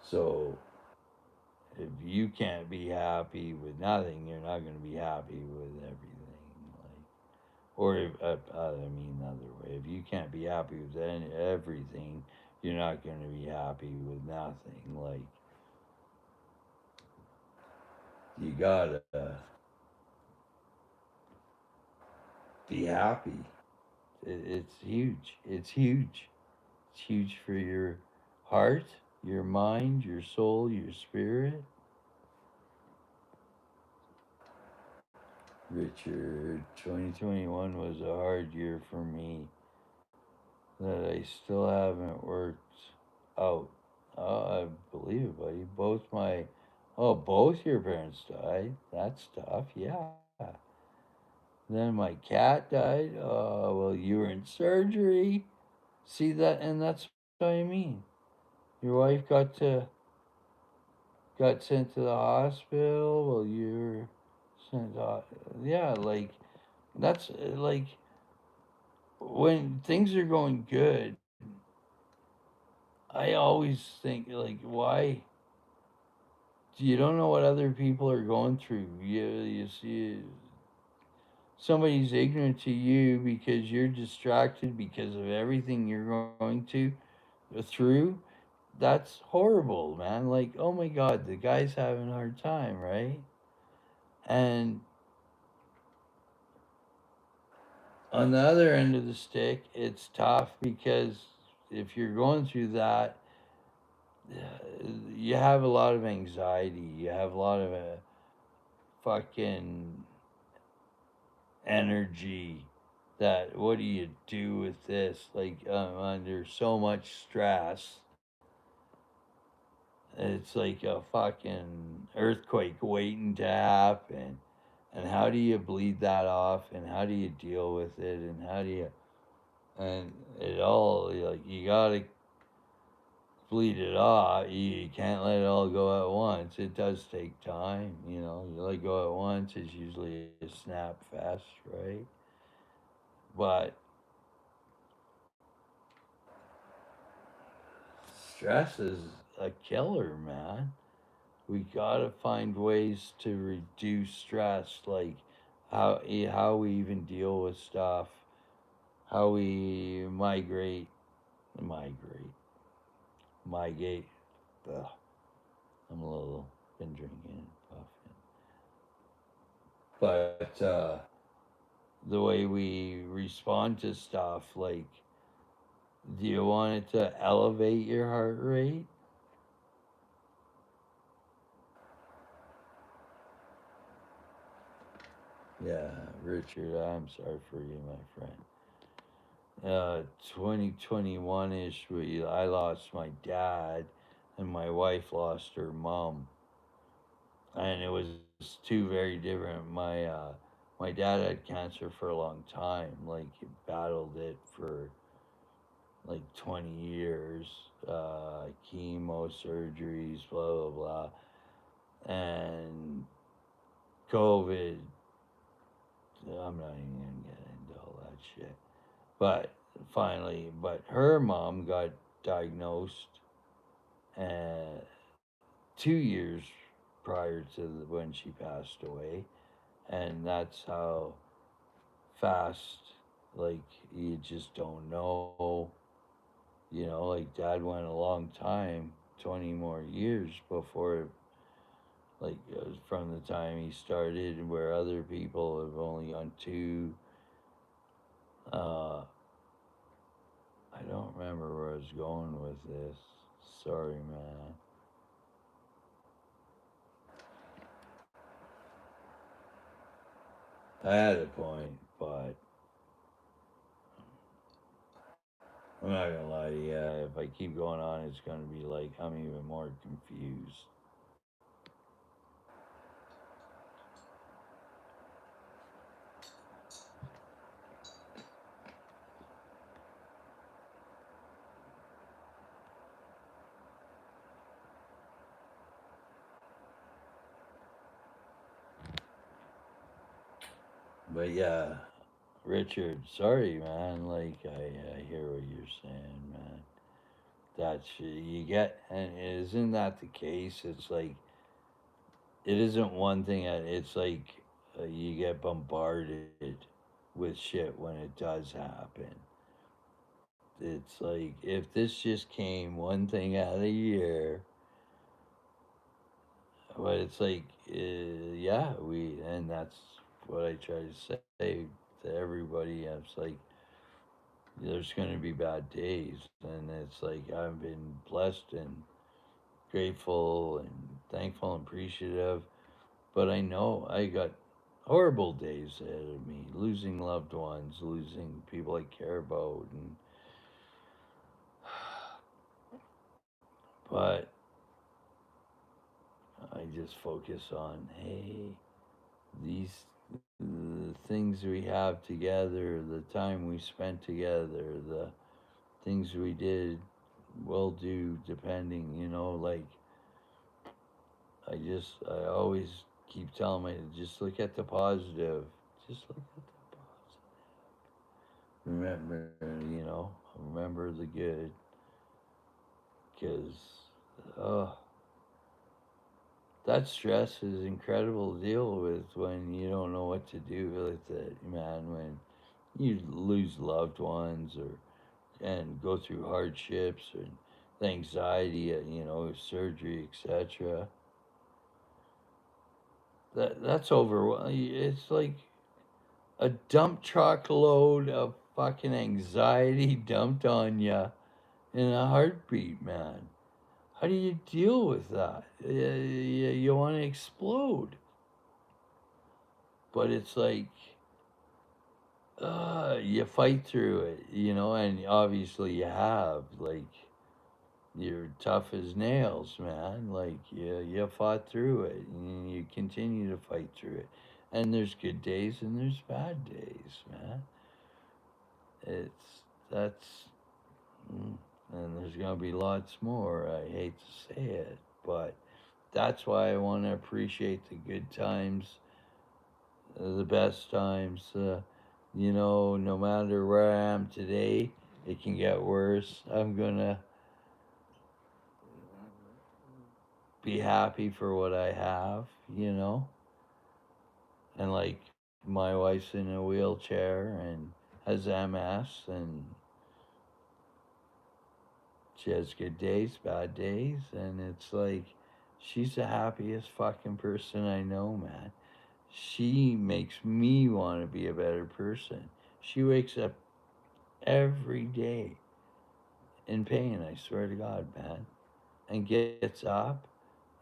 So if you can't be happy with nothing, you're not going to be happy with everything. Like, or if, I mean another way, if you can't be happy with everything, you're not going to be happy with nothing. Like, you gotta be happy. It's huge. It's huge. It's huge for your heart, your mind, your soul, your spirit. Richard, 2021 was a hard year for me that I still haven't worked out. I believe it, buddy. Both your parents died. That's tough. Yeah. Then my cat died. Well, you were in surgery. See that, and that's what I mean. Your wife got sent to the hospital. Well, you're sent. Yeah, like that's like when things are going good. I always think like, why? You don't know what other people are going through. You see, somebody's ignorant to you because you're distracted because of everything you're going to through. That's horrible, man. Like, oh my God, the guy's having a hard time, right? And on the other end of the stick, it's tough because if you're going through that, you have a lot of anxiety. You have a lot of fucking energy. That what do you do with this? Like, under so much stress, it's like a fucking earthquake waiting to happen. And how do you bleed that off? And how do you deal with it? And how do you, and it all, like, you gotta bleed it off. You can't let it all go at once. It does take time, you know. You let go at once, it's usually a snap fest, right? But stress is a killer, man. We gotta find ways to reduce stress, like how we even deal with stuff, how we migrate. Ugh, I'm a little been drinking and puffing, but the way we respond to stuff, like, do you want it to elevate your heart rate? Yeah, Richard, I'm sorry for you, my friend. uh 2021ish, we I lost my dad and my wife lost her mom, and it was two very different. My dad had cancer for a long time, like he battled it for like 20 years, chemo surgeries, blah blah blah, and COVID. I'm not even gonna get into all that shit. But finally, but her mom got diagnosed uh, 2 years prior to when she passed away, and that's how fast, like, you just don't know. Like dad went a long time, 20 more years before, like, from the time he started, where other people have only gone two. Uh, I don't remember where I was going with this. Sorry, man. I had a point, but I'm not gonna lie to you. If I keep going on, it's gonna be like I'm even more confused. But yeah, Richard, sorry, man. Like I hear what you're saying, man. That's you get, and isn't that the case? It's like it isn't one thing. It's like you get bombarded with shit when it does happen. It's like if this just came one thing out a year, but it's like, yeah, and that's what I try to say to everybody. It's like there's going to be bad days, and it's like I've been blessed and grateful and thankful and appreciative, but I know I got horrible days ahead of me, losing loved ones, losing people I care about, and but I just focus on, hey, these the things we have together, the time we spent together, the things we did, will do, depending, like I always keep telling me, just look at the positive. Just look at the positive. Remember the good. Because, oh, that stress is incredible to deal with when you don't know what to do with it, man. When you lose loved ones or and go through hardships and the anxiety, surgery, etc. That's overwhelming. It's like a dump truck load of fucking anxiety dumped on you in a heartbeat, man. How do you deal with that? You want to explode, but it's like you fight through it, and obviously you have, like, you're tough as nails, man. Like you fought through it, and you continue to fight through it. And there's good days and there's bad days, man. It's that's mm, and there's gonna be lots more. I hate to say it, but that's why I want to appreciate the good times, the best times. No matter where I am today, it can get worse. I'm gonna be happy for what I have, and like my wife's in a wheelchair and has MS, and she has good days, bad days, and it's like she's the happiest fucking person I know, man. She makes me want to be a better person. She wakes up every day in pain, I swear to God, man, and gets up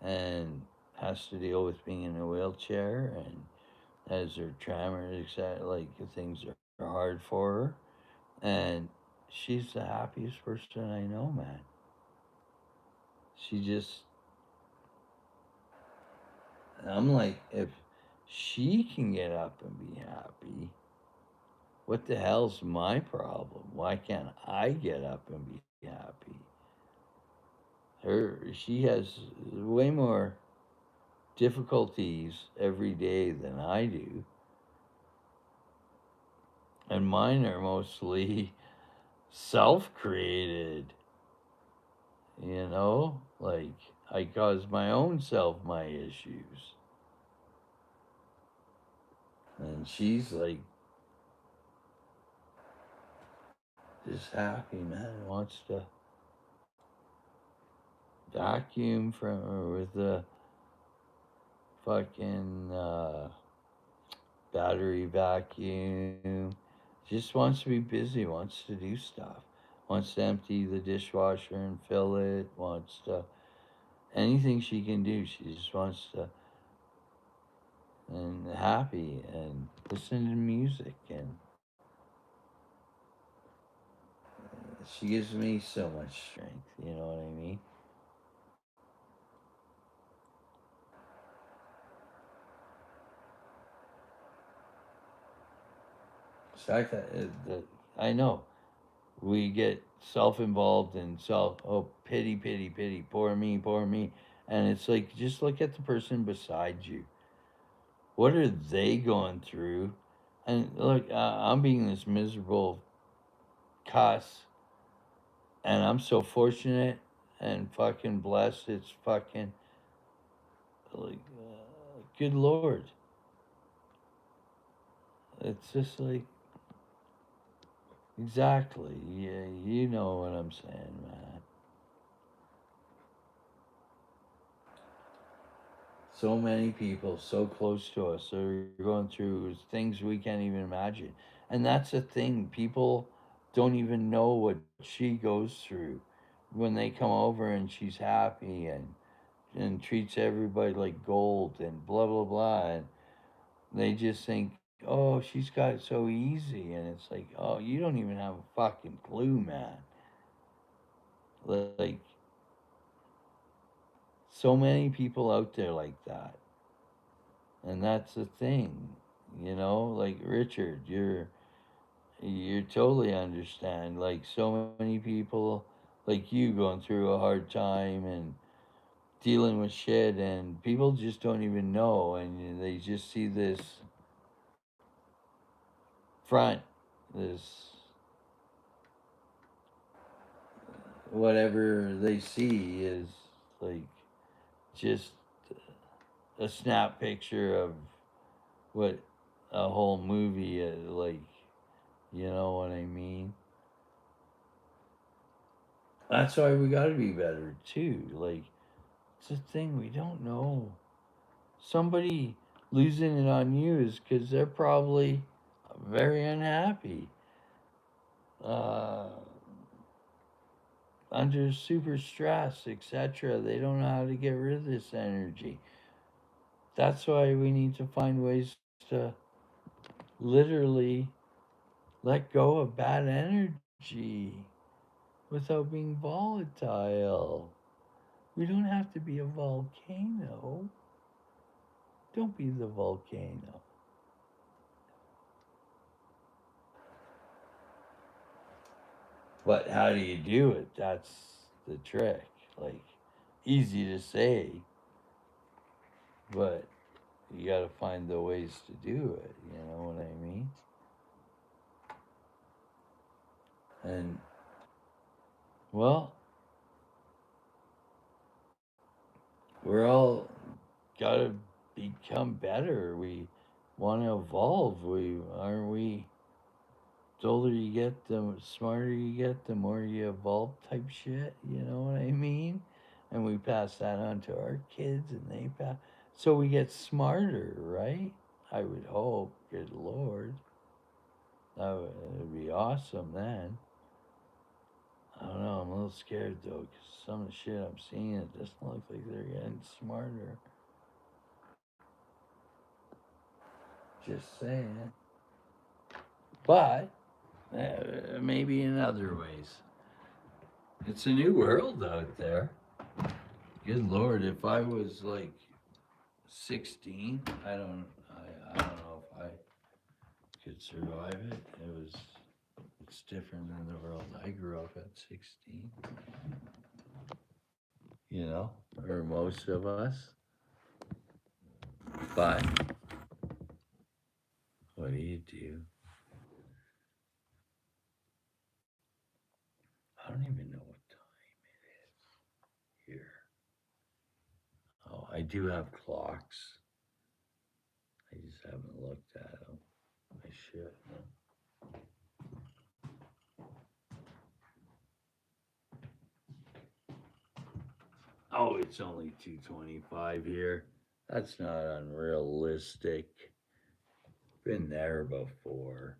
and has to deal with being in a wheelchair and as her tremors, like things are hard for her, And she's the happiest person I know, man. She just, I'm like, if she can get up and be happy, what the hell's my problem? Why can't I get up and be happy? She has way more difficulties every day than I do, and mine are mostly self-created. Like I cause my own self my issues, and she's like just happy, man. Wants to vacuum from her with the fucking battery vacuum. Just wants to be busy, wants to do stuff. Wants to empty the dishwasher and fill it. Wants to anything she can do. She just wants to and happy and listen to music, and she gives me so much strength. You know what I mean? So I know we get self-involved and self pity, pity, pity, poor me, and it's like just look at the person beside you. What are they going through? And look, I'm being this miserable cuss, and I'm so fortunate and fucking blessed. It's fucking like, good lord. It's just like exactly. Yeah, you know what I'm saying, man. So many people so close to us are going through things we can't even imagine. And that's the thing. People don't even know what she goes through when they come over and she's happy and treats everybody like gold and blah, blah, blah. And they just think, oh, she's got it so easy. And it's like, oh, you don't even have a fucking clue, man. Like, so many people out there like that. And that's the thing, like Richard, you totally understand. Like so many people like you going through a hard time and dealing with shit, and people just don't even know, and they just see this front, this whatever they see is like just a snap picture of what a whole movie is like. You know what I mean? That's why we got to be better too. Like it's a thing we don't know. Somebody losing it on you is because they're probably very unhappy, uh, under super stress, etc. They don't know how to get rid of this energy. That's why we need to find ways to literally let go of bad energy without being volatile. We don't have to be a volcano. Don't be the volcano. But how do you do it? That's the trick. Like, easy to say, but you got to find the ways to do it. You know what I mean? And, well, we're all got to become better. We want to evolve. Aren't we? The older you get, the smarter you get, the more you evolve type shit. You know what I mean? And we pass that on to our kids, and they pass. So we get smarter, right? I would hope. Good lord, would be awesome then. I don't know. I'm a little scared though, because some of the shit I'm seeing, it doesn't look like they're getting smarter. Just saying. But maybe in other ways. It's a new world out there. Good Lord, if I was like 16, I don't know if I could survive it. It's different than the world I grew up at 16, you know, or most of us. But what do you do? I don't even know what time it is here. Oh, I do have clocks. I just haven't looked at them. I should. Oh, it's only 2:25 here. That's not unrealistic. Been there before.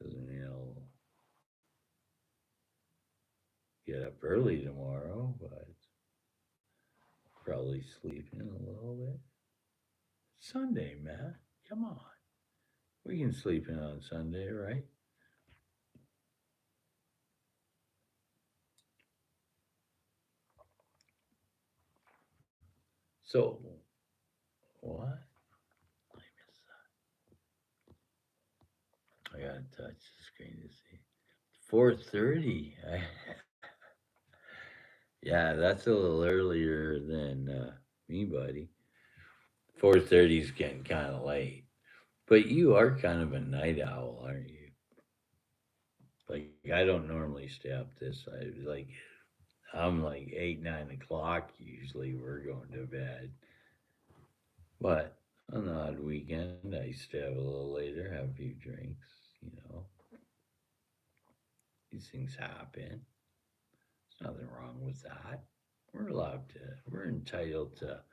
Doesn't mean I'll get up early tomorrow, but probably sleep in a little bit. Sunday, man. Come on. We can sleep in on Sunday, right? So, what? I miss that. I gotta touch the screen to see. 4:30. Yeah, that's a little earlier than me, buddy. 4:30 is getting kind of late. But you are kind of a night owl, aren't you? Like I don't normally stay up this. I'm like 8, 9 o'clock. Usually we're going to bed. But on the odd weekend, I stay up a little later, have a few drinks. You know, these things happen. There's nothing wrong with that. We're allowed to. We're entitled to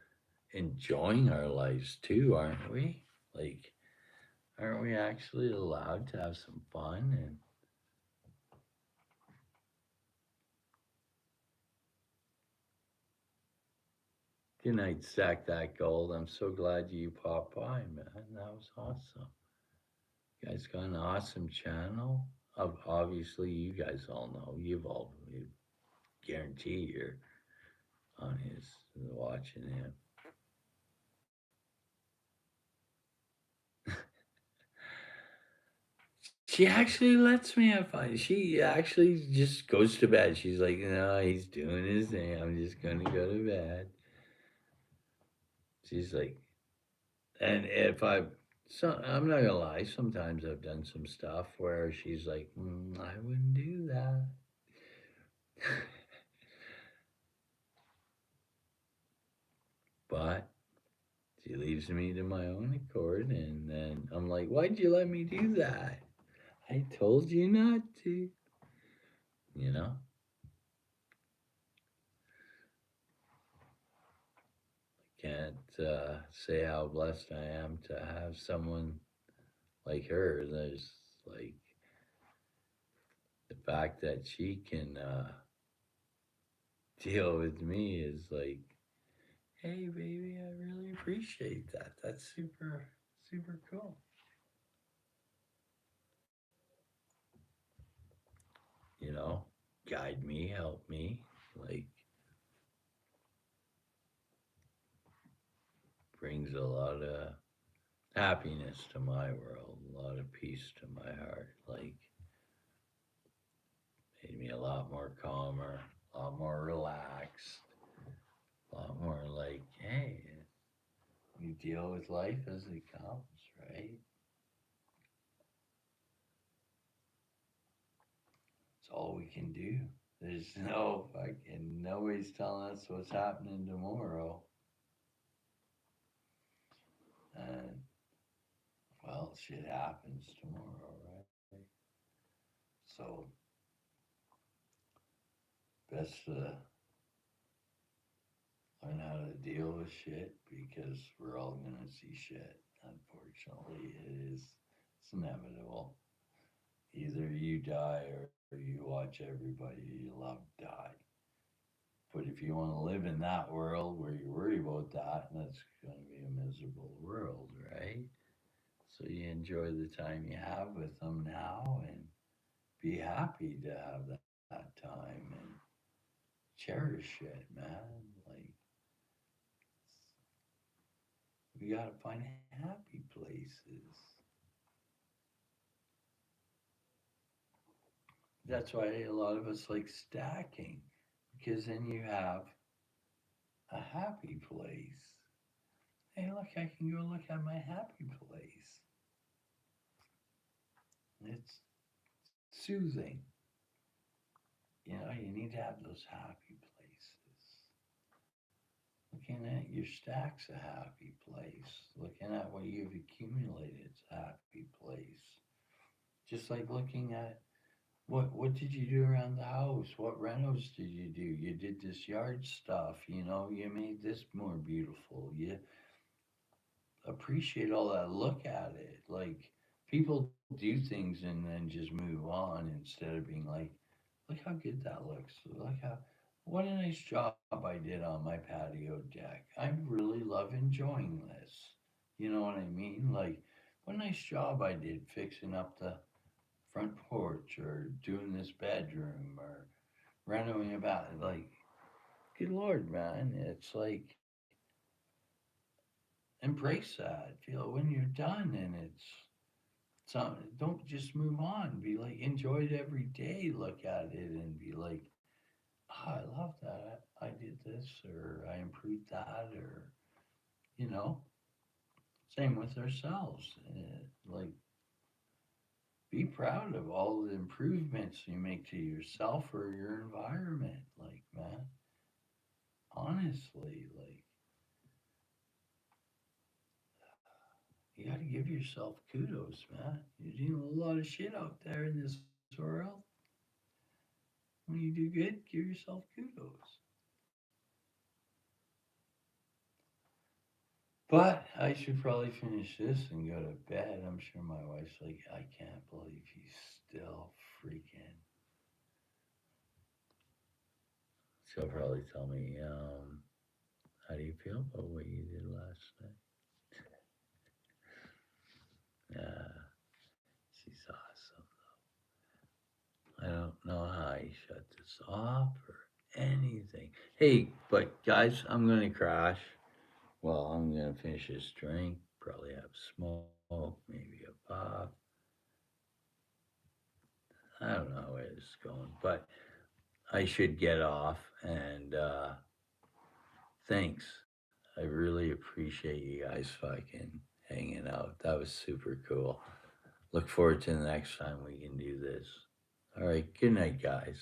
enjoying our lives too, aren't we? Like, aren't we actually allowed to have some fun and good night, Stack That Gold. I'm so glad you popped by, man. That was awesome. You guys got an awesome channel. Obviously, you guys all know. You guarantee you're on his watching him. She actually lets me have fun. She actually just goes to bed. She's like, no, he's doing his thing. I'm just gonna go to bed. She's like, and if I'm not gonna lie. Sometimes I've done some stuff where she's like, I wouldn't do that. But she leaves me to my own accord, and then I'm like, why'd you let me do that? I told you not to. You know, can't say how blessed I am to have someone like her. There's like the fact that she can deal with me is like, hey, baby, I really appreciate that. That's super, super cool. You know, guide me, help me, like brings a lot of happiness to my world, a lot of peace to my heart. Like made me a lot more calmer, a lot more relaxed, a lot more like, hey, you deal with life as it comes, right? It's all we can do. There's no fucking nobody's telling us what's happening tomorrow. And well, shit happens tomorrow, right? So best to learn how to deal with shit because we're all gonna see shit. Unfortunately, it's inevitable. Either you die or you watch everybody you love die. But if you want to live in that world where you worry about that, that's going to be a miserable world, right? So you enjoy the time you have with them now and be happy to have that time and cherish it, man. Like, we gotta find happy places. That's why a lot of us like stacking, because then you have a happy place. Hey, look, I can go look at my happy place. It's soothing. You know, you need to have those happy places. Looking at your stack's a happy place. Looking at what you've accumulated is a happy place. Just like looking at what did you do around the house? What renos did you do? You did this yard stuff, you know, you made this more beautiful. You appreciate all that. Look at it. Like people do things and then just move on instead of being like, look how good that looks. Look how what a nice job I did on my patio deck. I really love enjoying this. You know what I mean? Like what a nice job I did fixing up the front porch or doing this bedroom or renovating about it. Like, good lord, man. It's like embrace that. Feel when you're done and don't just move on. Be like enjoy it every day. Look at it and be like, oh, I love that. I did this or I improved that or you know. Same with ourselves. Like be proud of all the improvements you make to yourself or your environment. Like man, honestly, like you got to give yourself kudos, man. You're doing a lot of shit out there in this world. When you do good, give yourself kudos. But I should probably finish this and go to bed. I'm sure my wife's like, I can't believe he's still freaking. She'll probably tell me, how do you feel about what you did last night? Yeah, she's awesome. I don't know how he shut this off or anything. Hey, but guys, I'm gonna crash. Well, I'm gonna finish this drink, probably have smoke, maybe a puff. I don't know where this is going, but I should get off. And thanks. I really appreciate you guys fucking hanging out. That was super cool. Look forward to the next time we can do this. All right, good night, guys.